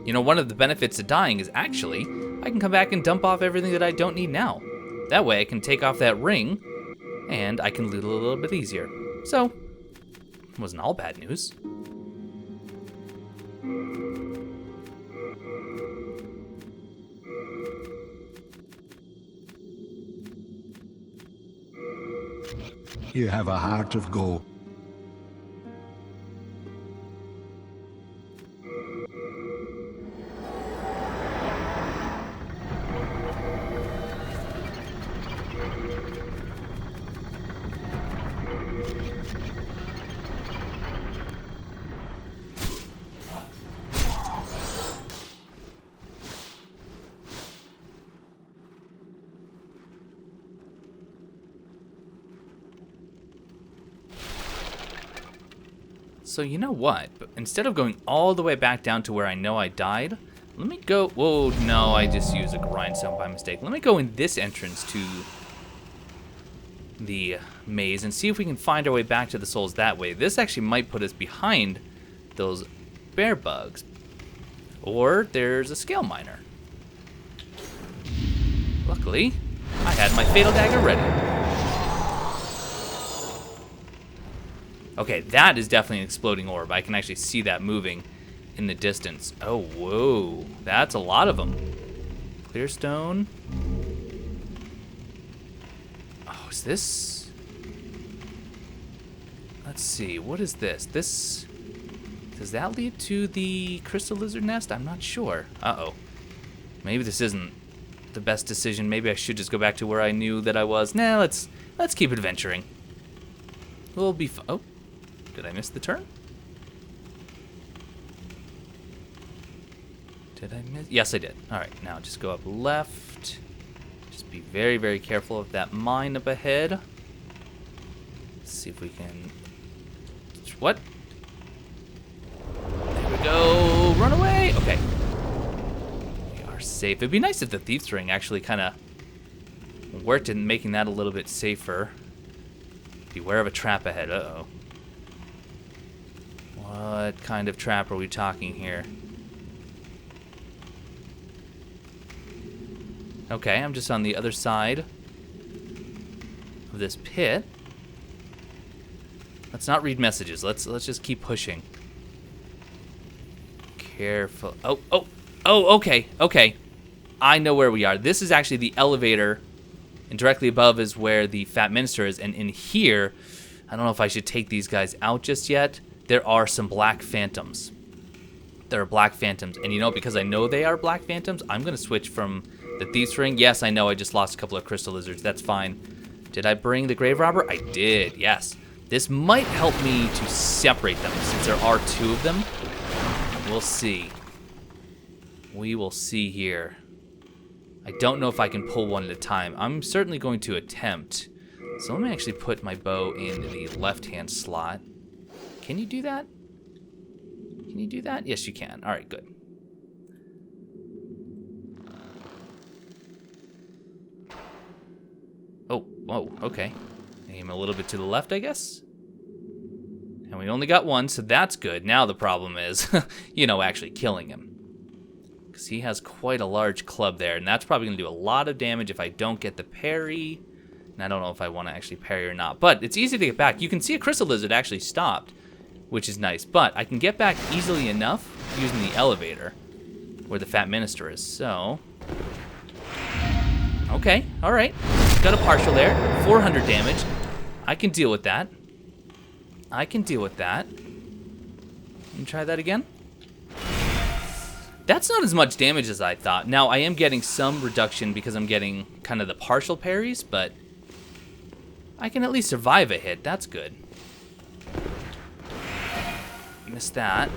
You know, one of the benefits of dying is actually I can come back and dump off everything that I don't need now. That way I can take off that ring and I can loot a little bit easier. So, it wasn't all bad news. You have a heart of gold. So you know what? But instead of going all the way back down to where I know I died, let me go... Whoa, no, I just used a grindstone by mistake. Let me go in this entrance to the maze and see if we can find our way back to the souls that way. This actually might put us behind those bear bugs. Or there's a scale miner. Luckily, I had my fatal dagger ready. Okay, that is definitely an exploding orb. I can actually see that moving in the distance. Oh, whoa. That's a lot of them. Clear stone. Oh, is this... Let's see. What is this? This... Does that lead to the crystal lizard nest? I'm not sure. Uh-oh. Maybe this isn't the best decision. Maybe I should just go back to where I knew that I was. Nah, let's keep adventuring. We'll be fine. Oh. Did I miss the turn? Did I miss? Yes, I did. All right, now just go up left. Just be very, very careful of that mine up ahead. Let's see if we can... What? There we go. Run away. Okay. We are safe. It'd be nice if the Thief's Ring actually kind of worked in making that a little bit safer. Beware of a trap ahead. Uh-oh. What kind of trap are we talking here? Okay, I'm just on the other side of this pit. Let's not read messages. Let's just keep pushing. Careful. Oh, okay. I know where we are. This is actually the elevator, and directly above is where the Fat Minister is, and in here, I don't know if I should take these guys out just yet. There are some black phantoms. There are black phantoms. And you know, because I know they are black phantoms, I'm going to switch from the Thief's Ring. Yes, I know I just lost a couple of crystal lizards. That's fine. Did I bring the Grave Robber? I did, yes. This might help me to separate them since there are two of them. We'll see. We will see here. I don't know if I can pull one at a time. I'm certainly going to attempt. So let me actually put my bow in the left-hand slot. Can you do that? Can you do that? Yes, you can. All right, good. Oh, whoa, okay. Aim a little bit to the left, I guess. And we only got one, so that's good. Now the problem is, you know, actually killing him. Because he has quite a large club there, and that's probably going to do a lot of damage if I don't get the parry. And I don't know if I want to actually parry or not. But it's easy to get back. You can see a crystal lizard actually stopped, which is nice. But I can get back easily enough using the elevator where the Fat Minister is. So, okay, all right. Got a partial there, 400 damage. I can deal with that. I can deal with that. Let me try that again. That's not as much damage as I thought. Now, I am getting some reduction because I'm getting kind of the partial parries, but I can at least survive a hit. That's good. Missed that.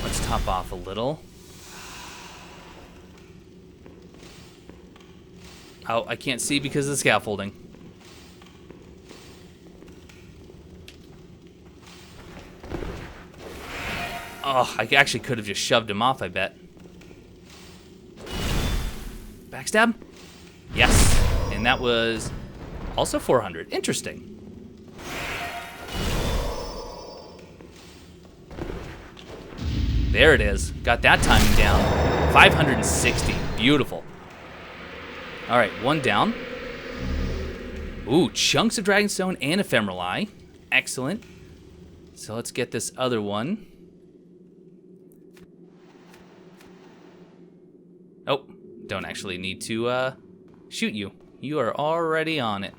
Let's top off a little. Oh, I can't see because of the scaffolding. Oh, I actually could have just shoved him off, I bet. Backstab? Yes. And that was also 400. Interesting. There it is. Got that timing down. 560. Beautiful. All right, one down. Ooh, chunks of Dragonstone and Ephemeral Eye. Excellent. So let's get this other one. Oh, don't actually need to shoot you. You are already on it.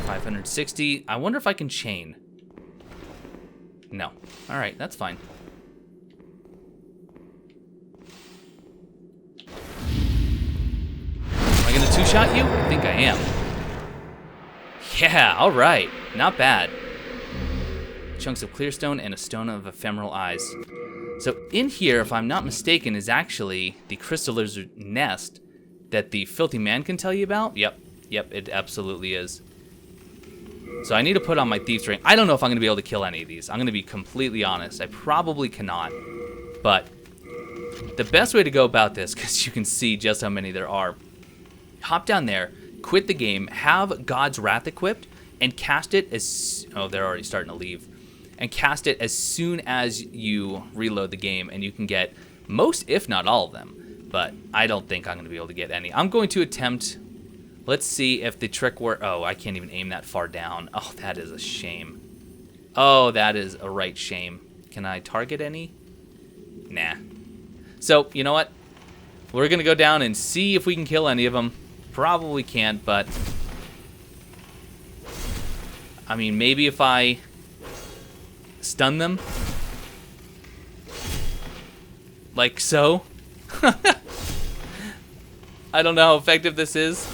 $560. I wonder if I can chain. No. All right, that's fine. Am I gonna two-shot you? I think I am. Yeah, all right. Not bad. Chunks of clear stone and a stone of ephemeral eyes. So in here, if I'm not mistaken, is actually the crystal lizard nest that the filthy man can tell you about. Yep, it absolutely is. So I need to put on my thief's ring. I don't know if I'm going to be able to kill any of these. I'm going to be completely honest. I probably cannot. But the best way to go about this, because you can see just how many there are, hop down there, quit the game, have God's Wrath equipped, and cast it as... Oh, they're already starting to leave. And cast it as soon as you reload the game, and you can get most, if not all of them. But I don't think I'm going to be able to get any. I'm going to attempt... Let's see if the trick works. Oh, I can't even aim that far down. Oh, that is a shame. Oh, that is a right shame. Can I target any? Nah. So, you know what? We're going to go down and see if we can kill any of them. Probably can't, but... I mean, maybe if I stun them. Like so. I don't know how effective this is.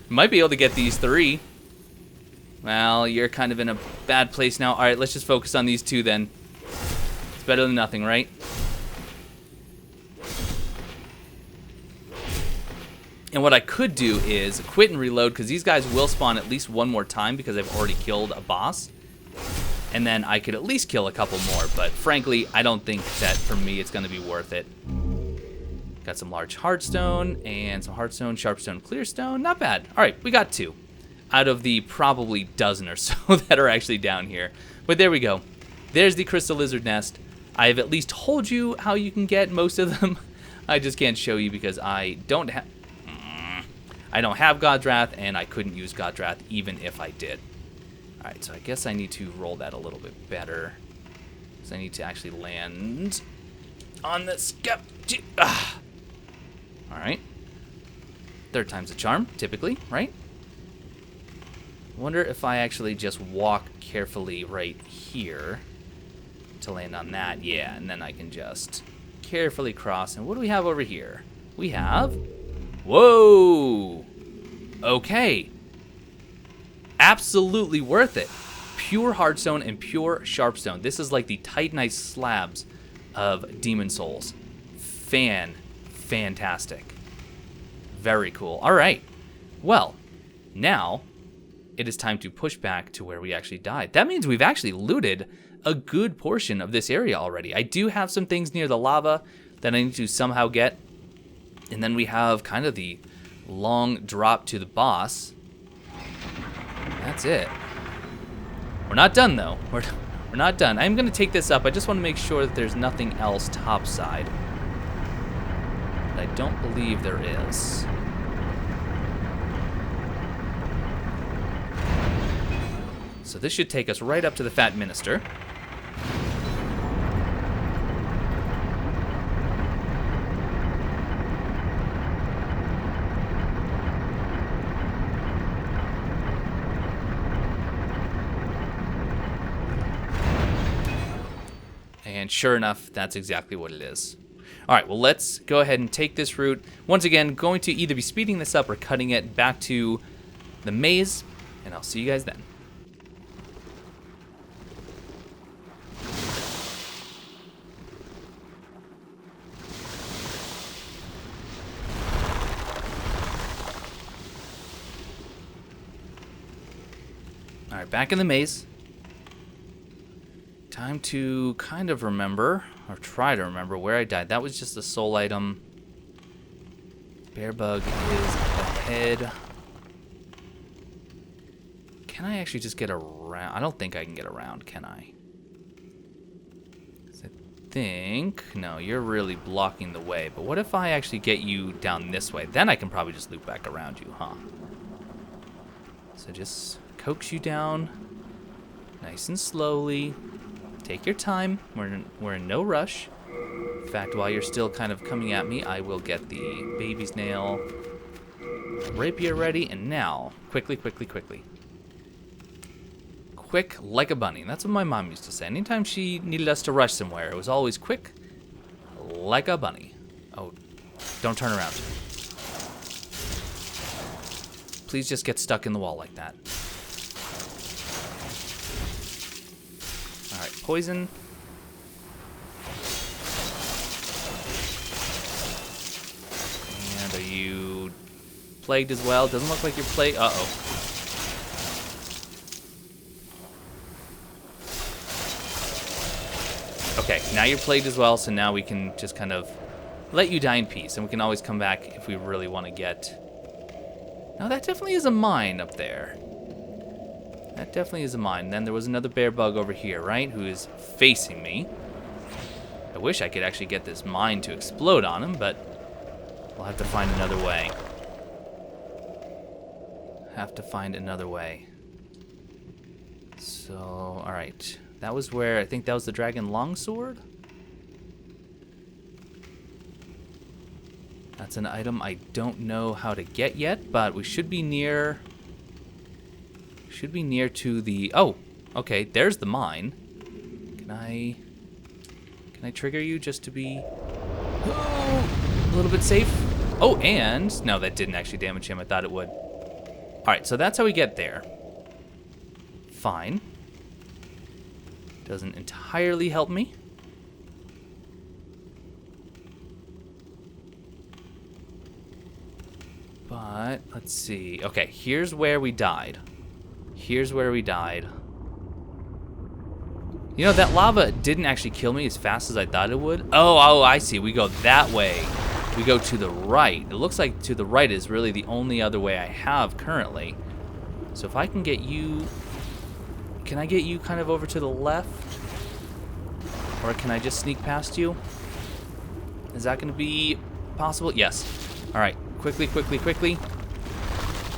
Might be able to get these 3. Well, you're kind of in a bad place now. All right, let's just focus on these 2 then. It's better than nothing, right? And what I could do is quit and reload, because these guys will spawn at least one more time because I've already killed a boss. And then I could at least kill a couple more, but frankly, I don't think that for me it's going to be worth it. Got some large hardstone and some hardstone, sharpstone, clearstone. Not bad. All right, we got 2 out of the probably dozen or so that are actually down here. But there we go. There's the crystal lizard nest. I've at least told you how you can get most of them. I just can't show you because I don't have God's Wrath, and I couldn't use God's Wrath even if I did. All right, so I guess I need to roll that a little bit better. So I need to actually land on the skeptic. All right. 3rd time's a charm, typically, right? Wonder if I actually just walk carefully right here to land on that. Yeah, and then I can just carefully cross. And what do we have over here? We have... Whoa! Okay. Absolutely worth it. Pure hardstone and pure sharpstone. This is like the titanite slabs of demon souls. Fantastic. Very cool. All right. Well, now it is time to push back to where we actually died. That means we've actually looted a good portion of this area already. I do have some things near the lava that I need to somehow get. And then we have kind of the long drop to the boss. That's it. We're not done, though. We're not done. I'm going to take this up. I just want to make sure that there's nothing else topside. But I don't believe there is. So this should take us right up to the Fat Minister. And sure enough, that's exactly what it is. All right, well, let's go ahead and take this route. Once again, going to either be speeding this up or cutting it back to the maze, and I'll see you guys then. All right, back in the maze. Time to kind of remember, or try to remember where I died. That was just a soul item. Bearbug is ahead. Can I actually just get around? I don't think I can get around, can I? I think... No, you're really blocking the way. But what if I actually get you down this way? Then I can probably just loop back around you, huh? So just coax you down nice and slowly. Take your time. We're in no rush. In fact, while you're still kind of coming at me, I will get the baby's nail rapier ready, and now, quickly. Quick like a bunny. That's what my mom used to say. Anytime she needed us to rush somewhere, it was always quick like a bunny. Oh, don't turn around. Please just get stuck in the wall like that. Alright, poison. And are you plagued as well? Doesn't look like you're plagued. Uh-oh. Okay, now you're plagued as well, so now we can just kind of let you die in peace, and we can always come back if we really want to get... Now that definitely is a mine up there. That definitely is a mine. Then there was another bear bug over here, right? Who is facing me. I wish I could actually get this mine to explode on him, but we'll have to find another way. So, alright. That was where, I think that was the dragon longsword? That's an item I don't know how to get yet, but we should be near... to the... Oh, okay, there's the mine. Can I trigger you just to be a little bit safe? Oh, and... No, that didn't actually damage him. I thought it would. Alright, so that's how we get there. Fine. Doesn't entirely help me. But, let's see. Okay, here's where we died. You know, that lava didn't actually kill me as fast as I thought it would. Oh, I see. We go that way. We go to the right. It looks like to the right is really the only other way I have currently. So if I can get you... Can I get you kind of over to the left? Or can I just sneak past you? Is that going to be possible? Yes. All right. Quickly.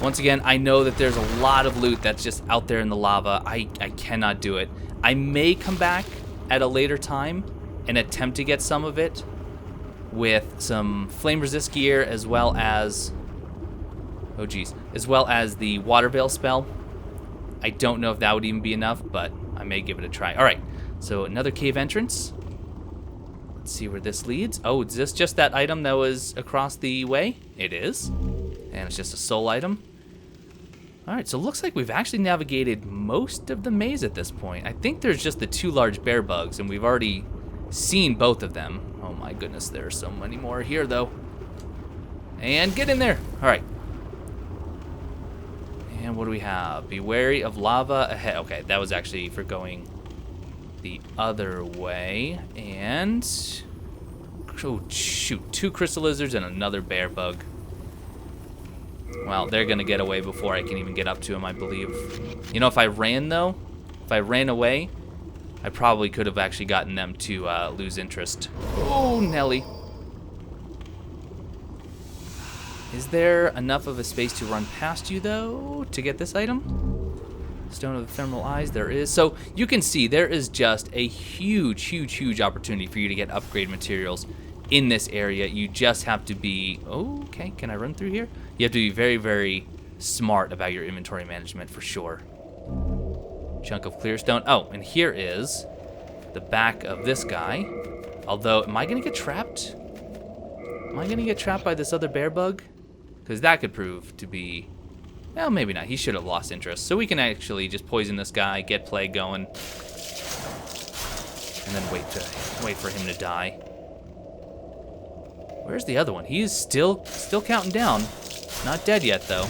Once again, I know that there's a lot of loot that's just out there in the lava. I cannot do it. I may come back at a later time and attempt to get some of it with some flame resist gear as well as... Oh, geez. As well as the water veil spell. I don't know if that would even be enough, but I may give it a try. All right. So another cave entrance. Let's see where this leads. Oh, is this just that item that was across the way? It is. And it's just a soul item. Alright, so it looks like we've actually navigated most of the maze at this point. I think there's just the two large bear bugs, and we've already seen both of them. Oh my goodness, there are so many more here, though. And get in there. Alright. And what do we have? Be wary of lava ahead. Okay, that was actually for going the other way. And... Oh, shoot. 2 crystal lizards and another bear bug. Well, they're going to get away before I can even get up to them, I believe. You know, if I ran, though, if I ran away, I probably could have actually gotten them to lose interest. Oh, Nelly. Is there enough of a space to run past you, though, to get this item? Stone of Ephemeral Eyes, there is. So you can see there is just a huge opportunity for you to get upgrade materials in this area. You just have to be... Oh, okay, can I run through here? You have to be very smart about your inventory management for sure. Chunk of clear stone. Oh, and here is the back of this guy. Although, am I going to get trapped? Am I going to get trapped by this other bear bug? Because that could prove to be... Well, maybe not. He should have lost interest. So we can actually just poison this guy, get plague going, and then wait for him to die. Where's the other one? He's still counting down. Not dead yet, though.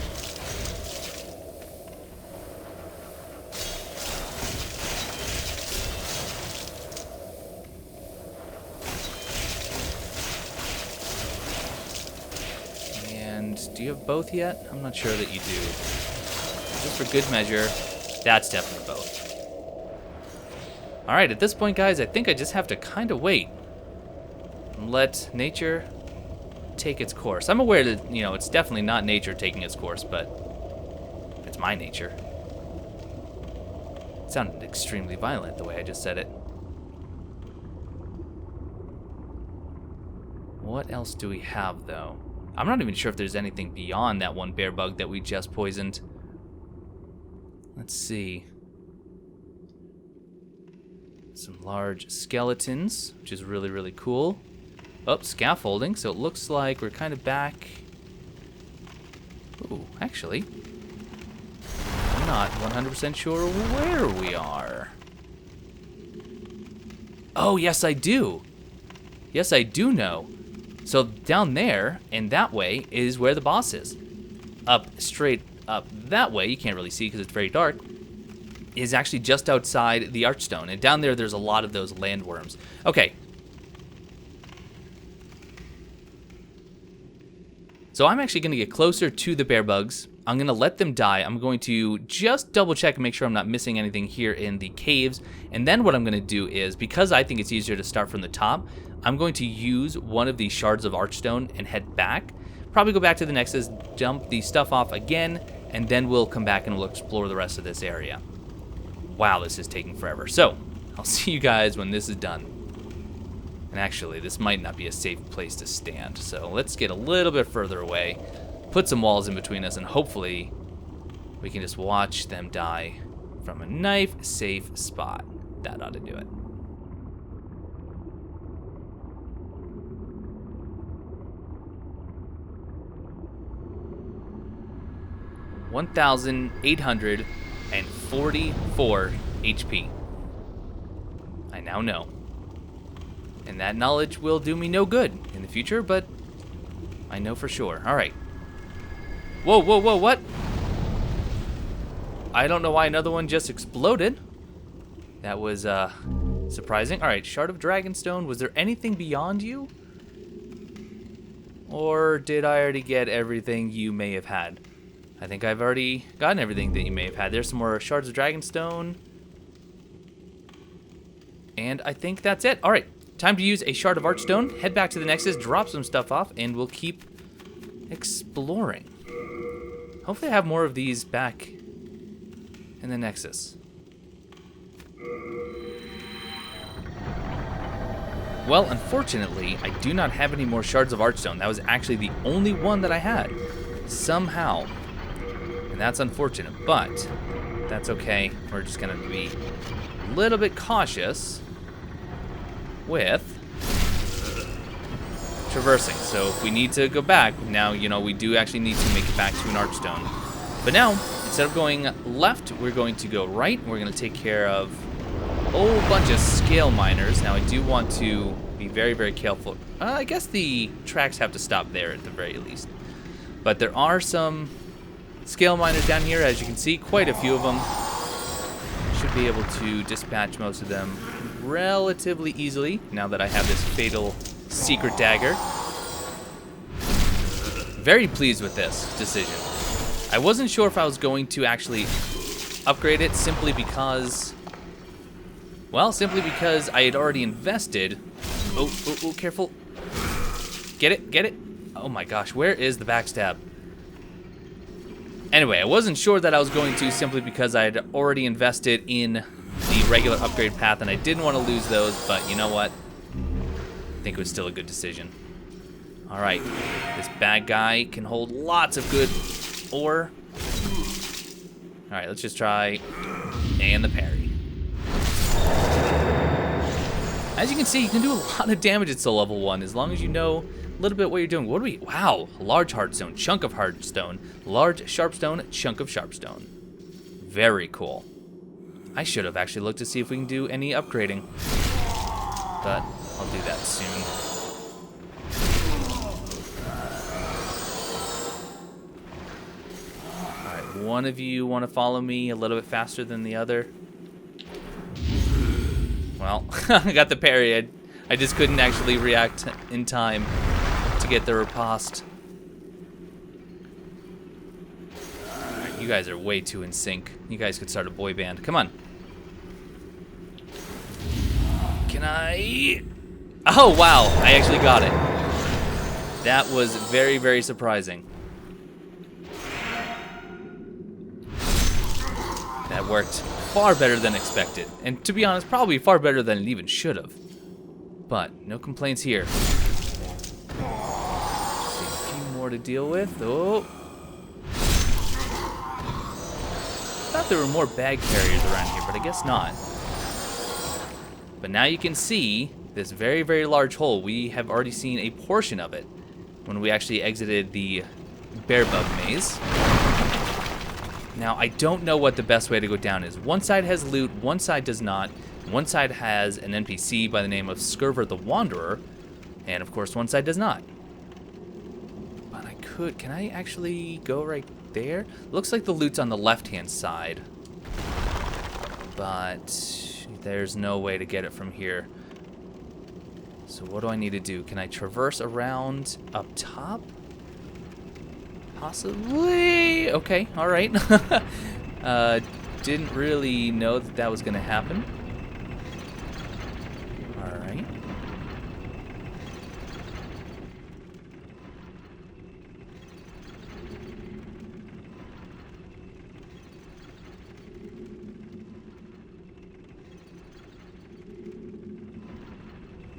And do you have both yet? I'm not sure that you do. Just for good measure, that's definitely both. All right, at this point, guys, I think I just have to kind of wait and let nature take its course. I'm aware that, you know, it's definitely not nature taking its course, but it's my nature. It sounded extremely violent the way I just said it. What else do we have, though? I'm not even sure if there's anything beyond that one bear bug that we just poisoned. Let's see. Some large skeletons, which is really, really cool. Oh, scaffolding, so it looks like we're kind of back. Ooh, actually, I'm not 100% sure where we are. Oh, yes, I do. Yes, I do know. So down there and that way is where the boss is. Up, straight up that way, you can't really see because it's very dark, is actually just outside the archstone. And down there, there's a lot of those landworms. Okay. So I'm actually going to get closer to the bear bugs. I'm going to let them die. I'm going to just double check and make sure I'm not missing anything here in the caves. And then what I'm going to do is, because I think it's easier to start from the top, I'm going to use one of these shards of archstone and head back. Probably go back to the Nexus, dump the stuff off again, and then we'll come back and we'll explore the rest of this area. Wow, this is taking forever. So, I'll see you guys when this is done. And actually, this might not be a safe place to stand. So let's get a little bit further away, put some walls in between us, and hopefully we can just watch them die from a knife-safe spot. That ought to do it. $1,844 HP. I now know. And that knowledge will do me no good in the future, but I know for sure. Alright. Whoa, whoa, whoa, what? I don't know why another one just exploded. That was, surprising. Alright, Shard of Dragonstone. Was there anything beyond you? Or did I already get everything you may have had? I think I've already gotten everything that you may have had. There's some more Shards of Dragonstone. And I think that's it. Alright. Time to use a Shard of Archstone, head back to the Nexus, drop some stuff off, and we'll keep exploring. Hopefully I have more of these back in the Nexus. Well, unfortunately, I do not have any more Shards of Archstone. That was actually the only one that I had, somehow. And that's unfortunate, but that's okay. We're just going to be a little bit cautious with traversing. So if we need to go back, now, you know, we do actually need to make it back to an archstone. But now, instead of going left, we're going to go right. We're going to take care of a whole bunch of scale miners. Now, I do want to be very, very careful. I guess the tracks have to stop there at the very least. But there are some scale miners down here, as you can see, quite a few of them. Should be able to dispatch most of them relatively easily now that I have this fatal secret dagger. Very pleased with this decision. I wasn't sure if I was going to actually upgrade it simply because I had already invested. Oh, careful. Get it. Oh my gosh, where is the backstab? Anyway, I wasn't sure that I was going to simply because I had already invested in the regular upgrade path and I didn't want to lose those, but you know what? I think it was still a good decision. Alright, this bad guy can hold lots of good ore. Alright, let's just try, and the parry. As you can see, you can do a lot of damage at Soul Level 1 as long as you know a little bit what you're doing. What do we, wow, large hardstone, chunk of hardstone, large sharpstone, chunk of sharpstone. Very cool. I should have actually looked to see if we can do any upgrading, but I'll do that soon. Alright, one of you want to follow me a little bit faster than the other. Well, I got the parry. I just couldn't actually react in time to get the riposte. Alright, you guys are way too in sync. You guys could start a boy band. Come on. Can I? Oh, wow. I actually got it. That was very, very surprising. That worked far better than expected. And to be honest, probably far better than it even should have. But no complaints here. more to deal with. Oh. Thought there were more bag carriers around here, but I guess not. But now you can see this very, very large hole. We have already seen a portion of it when we actually exited the bear bug maze. Now, I don't know what the best way to go down is. One side has loot, one side does not. One side has an NPC by the name of Skurver the Wanderer, and of course one side does not. But I could, can I actually go right there? Looks like the loot's on the left-hand side, but there's no way to get it from here. So what do I need to do? Can I traverse around up top? Possibly. Okay, all right. Didn't really know that that was going to happen. All right.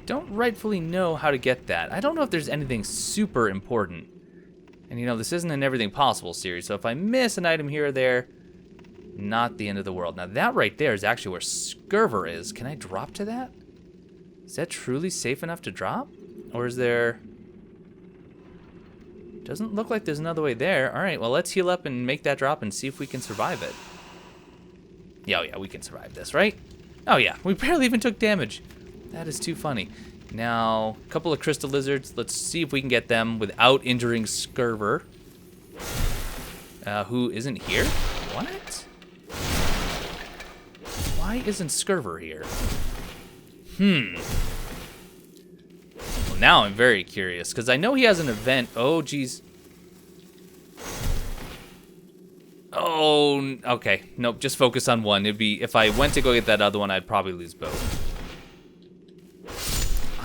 Don't rightfully know how to get that. I don't know if there's anything super important. And you know, this isn't an Everything Possible series, so if I miss an item here or there, not the end of the world. Now that right there is actually where Skurver is. Can I drop to that? Is that truly safe enough to drop? Or is there... Doesn't look like there's another way there. Alright, well let's heal up and make that drop and see if we can survive it. Yeah, oh yeah, we can survive this, right? Oh yeah, we barely even took damage. That is too funny. Now, a couple of crystal lizards. Let's see if we can get them without injuring Skurver. Who isn't here? What? Why isn't Skurver here? Well, now I'm very curious, because I know he has an event. Oh, geez. Oh, okay. Nope, just focus on one. It'd be, if I went to go get that other one, I'd probably lose both.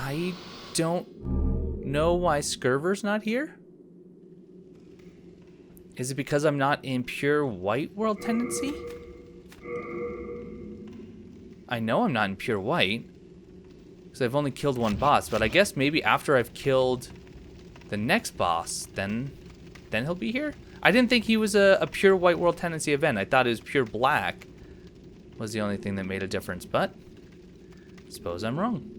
I don't know why Skurver's not here. Is it because I'm not in pure white world tendency? I know I'm not in pure white, because I've only killed one boss, but I guess maybe after I've killed the next boss, then he'll be here? I didn't think he was a pure white world tendency event. I thought it was pure black was the only thing that made a difference, but I suppose I'm wrong.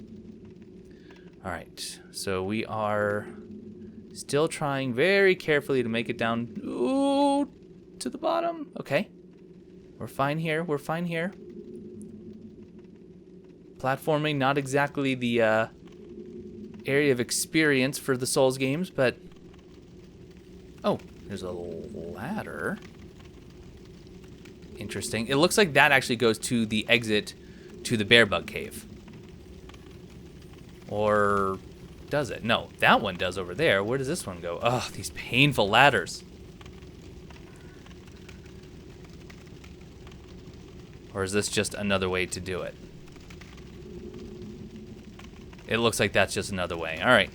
Alright, so we are still trying very carefully to make it down to the bottom. Okay. We're fine here. We're fine here. Platforming, not exactly the area of experience for the Souls games, but... Oh, there's a ladder. Interesting. It looks like that actually goes to the exit to the Bear Bug Cave. Or does it? No, that one does over there. Where does this one go? Ugh, these painful ladders. Or is this just another way to do it? It looks like that's just another way. All right.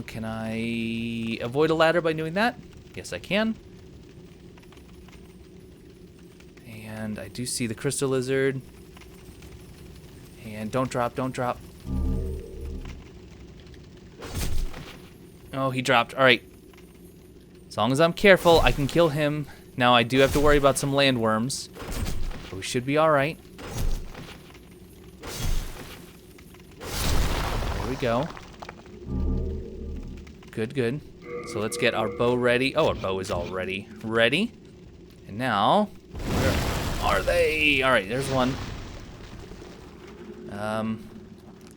Can I avoid a ladder by doing that? Yes, I can. And I do see the crystal lizard. And don't drop, don't drop. Oh, he dropped. All right. As long as I'm careful, I can kill him. Now, I do have to worry about some landworms. But we should be all right. There we go. Good, good. So let's get our bow ready. Oh, our bow is already ready. And now, where are they? All right, there's one.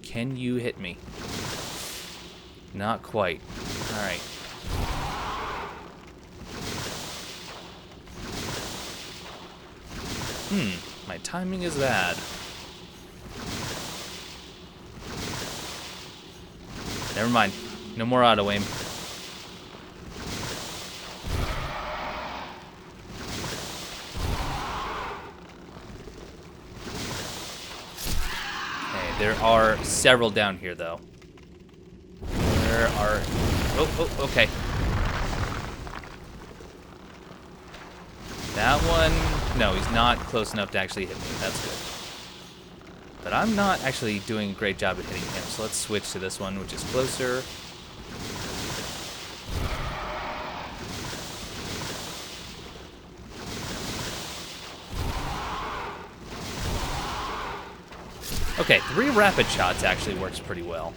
Can you hit me? Not quite. All right. My timing is bad. Never mind. No more auto aim. There are several down here, though. There are... Oh, okay. That one... No, he's not close enough to actually hit me. That's good. But I'm not actually doing a great job at hitting him, so let's switch to this one, which is closer. Okay, 3 rapid shots actually works pretty well.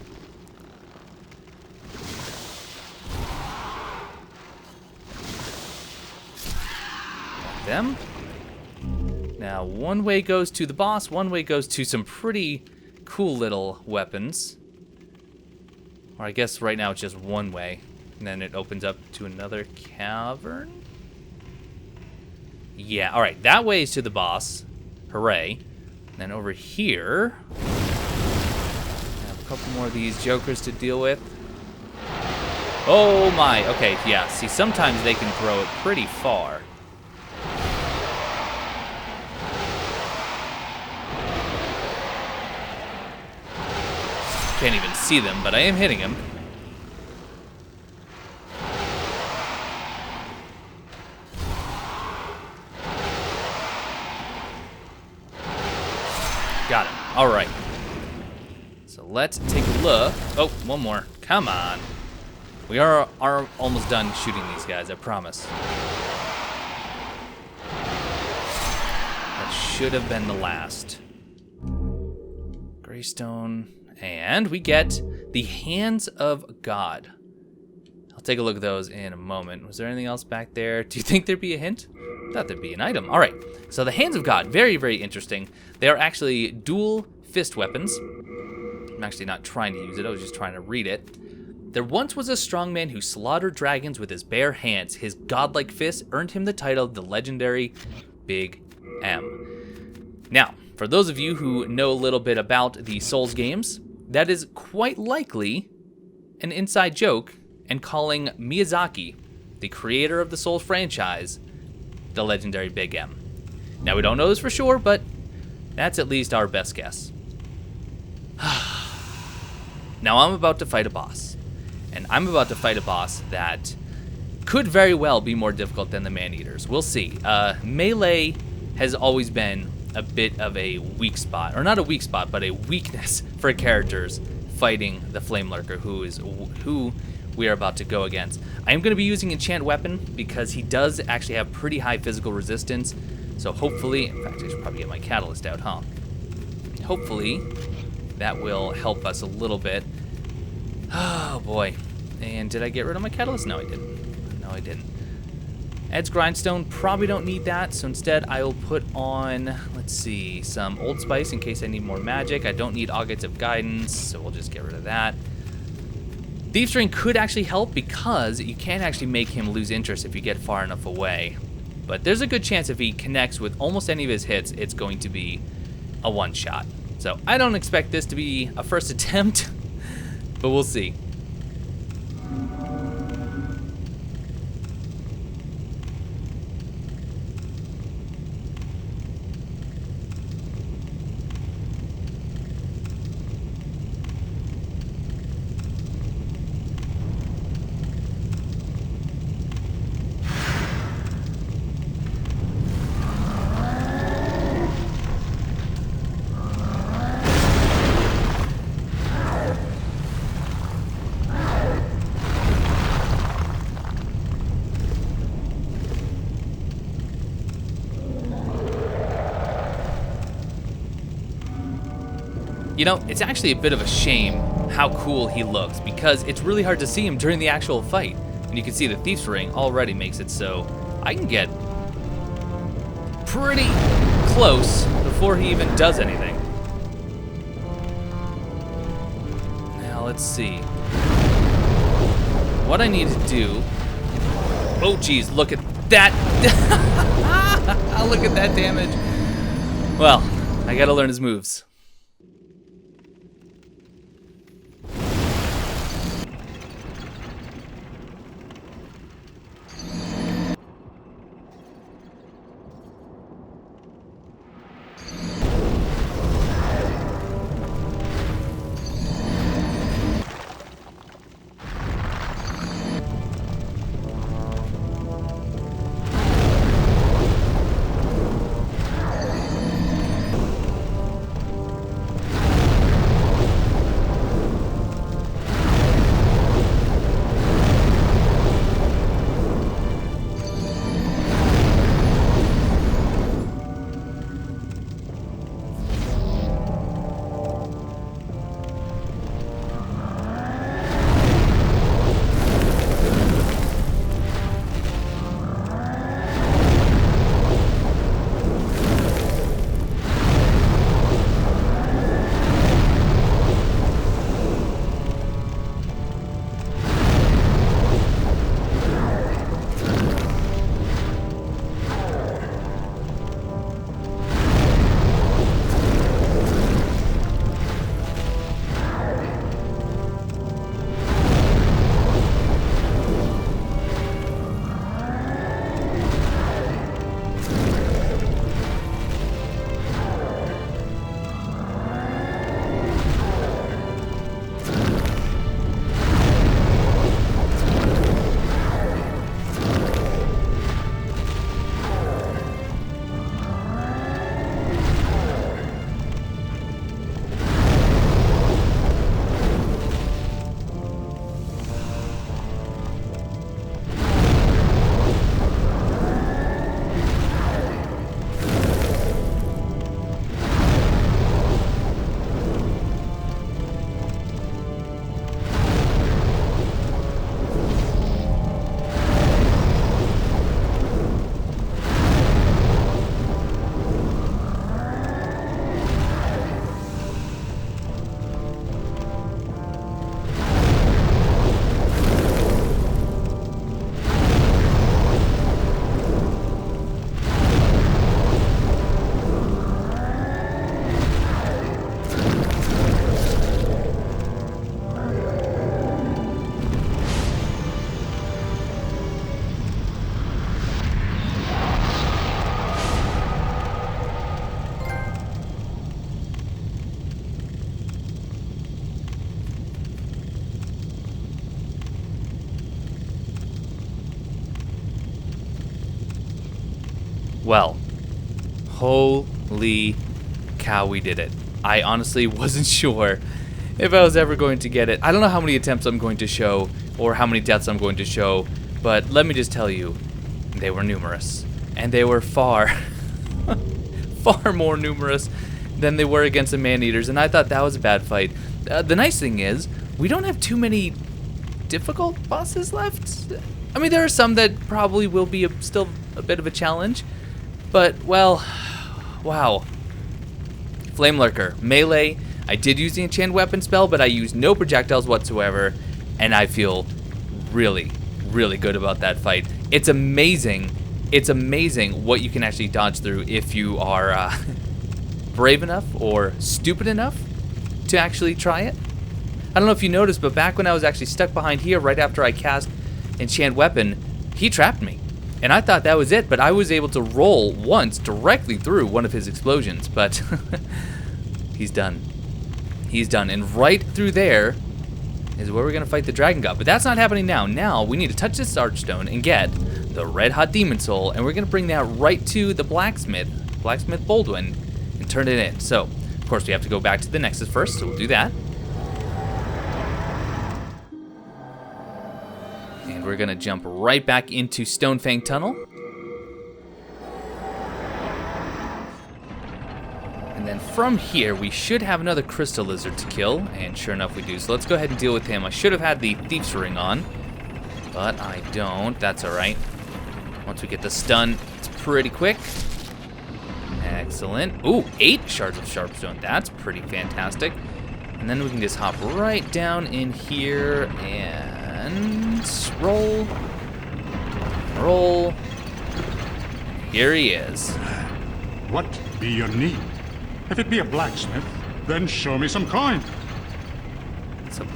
Got them. Now, one way goes to the boss, one way goes to some pretty cool little weapons. Or I guess right now it's just one way. And then it opens up to another cavern? Yeah, alright, that way is to the boss. Hooray. And then over here, I have a couple more of these jokers to deal with. Oh my, okay, yeah, see, sometimes they can throw it pretty far. Can't even see them, but I am hitting him. Got him. All right. So let's take a look. Oh, one more. Come on. We are almost done shooting these guys, I promise. That should have been the last. Greystone. And we get the Hands of God. I'll take a look at those in a moment. Was there anything else back there? Do you think there'd be a hint? I thought there'd be an item. All right. So the Hands of God, very, very interesting. They are actually dual fist weapons. I'm actually not trying to use it. I was just trying to read it. There once was a strong man who slaughtered dragons with his bare hands. His godlike fists earned him the title of the legendary Big M. Now, for those of you who know a little bit about the Souls games, that is quite likely an inside joke and calling Miyazaki, the creator of the Souls franchise, the legendary Big M. Now, we don't know this for sure, but that's at least our best guess. Now, I'm about to fight a boss. And I'm about to fight a boss that could very well be more difficult than the Maneaters. We'll see. Melee has always been a bit of a weak spot. Or not a weak spot, but a weakness for characters fighting the Flamelurker, who we are about to go against. I am going to be using Enchant Weapon because he does actually have pretty high physical resistance. So hopefully, in fact, I should probably get my catalyst out, huh? Hopefully, that will help us a little bit. Oh boy. And did I get rid of my catalyst? No, I didn't. No, I didn't. Ed's Grindstone, probably don't need that, so instead I will put on, let's see, some Old Spice in case I need more magic. I don't need Agates of Guidance, so we'll just get rid of that. Thieves' Ring could actually help because you can actually make him lose interest if you get far enough away. But there's a good chance if he connects with almost any of his hits, it's going to be a one-shot. So I don't expect this to be a first attempt, but we'll see. You know, it's actually a bit of a shame how cool he looks because it's really hard to see him during the actual fight. And you can see the Thief's Ring already makes it so I can get pretty close before he even does anything. Now, let's see. What I need to do... Oh, geez, look at that. Look at that damage. Well, I gotta learn his moves. Well, holy cow, we did it. I honestly wasn't sure if I was ever going to get it. I don't know how many attempts I'm going to show or how many deaths I'm going to show, but let me just tell you, they were numerous. And they were far, far more numerous than they were against the Maneaters, and I thought that was a bad fight. The nice thing is, we don't have too many difficult bosses left. I mean, there are some that probably will be still a bit of a challenge, but, well, wow. Flamelurker, melee. I did use the enchanted weapon spell, but I used no projectiles whatsoever, and I feel really, really good about that fight. It's amazing what you can actually dodge through if you are brave enough or stupid enough to actually try it. I don't know if you noticed, but back when I was actually stuck behind here right after I cast enchanted weapon, he trapped me. And I thought that was it, but I was able to roll once directly through one of his explosions, but he's done. He's done, and right through there is where we're gonna fight the dragon god, but that's not happening now. Now we need to touch this archstone and get the red hot demon soul, and we're gonna bring that right to the blacksmith Baldwin, and turn it in. So, of course, we have to go back to the Nexus first, so we'll do that. And we're gonna jump right back into Stonefang Tunnel. And then from here, we should have another crystal lizard to kill, and sure enough we do. So let's go ahead and deal with him. I should have had the Thief's Ring on, but I don't. That's all right. Once we get the stun, it's pretty quick. Excellent. Ooh, 8 shards of sharpstone. That's pretty fantastic. And then we can just hop right down in here and roll. Roll. Here he is. What be your need? If it be a blacksmith, then show me some coin.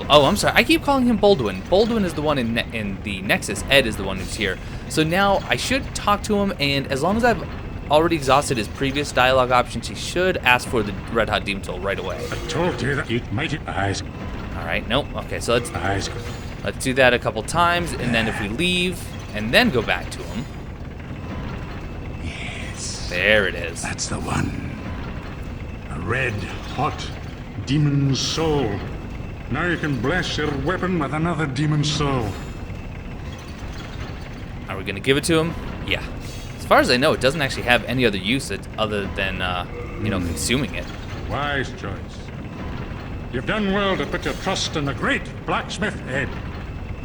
Oh, I'm sorry. I keep calling him Baldwin. Baldwin is the one in the Nexus. Ed is the one who's here. So now I should talk to him, and as long as I've already exhausted his previous dialogue options, he should ask for the red hot demon soul right away. I told you that you'd make it. Eyes. All right. Nope. Okay. So Eyes. let's do that a couple times, and then if we leave and then go back to him. Yes. There it is. That's the one. A red hot demon soul. Now you can bless your weapon with another demon soul. Are we gonna give it to him? Yeah. As far as I know, it doesn't actually have any other use other than consuming it. Wise choice. You've done well to put your trust in the great blacksmith Ed.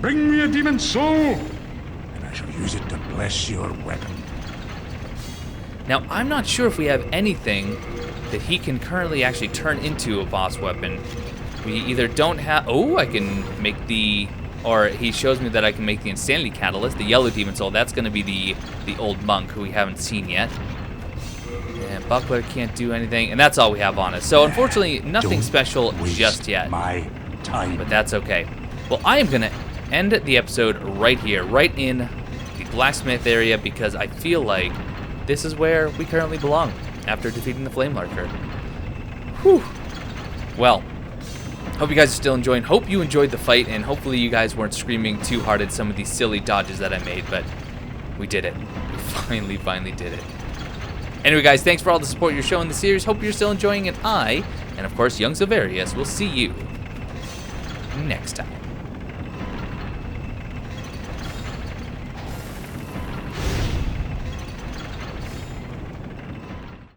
Bring me a demon soul, and I shall use it to bless your weapon. Now, I'm not sure if we have anything that he can currently actually turn into a boss weapon. We either don't have... Oh, I can make the... Or he shows me that I can make the Insanity Catalyst, the yellow demon soul. That's going to be the old monk who we haven't seen yet. And Buckler can't do anything. And that's all we have on us. So, unfortunately, nothing special just yet. My time. But that's okay. Well, I am going to end the episode right here, right in the blacksmith area, because I feel like this is where we currently belong after defeating the Flamelurker. Whew. Well, hope you guys are still enjoying. Hope you enjoyed the fight, and hopefully you guys weren't screaming too hard at some of these silly dodges that I made, but we did it. We finally did it. Anyway, guys, thanks for all the support you're showing the series. Hope you're still enjoying it. And of course, Young Silverius will see you next time.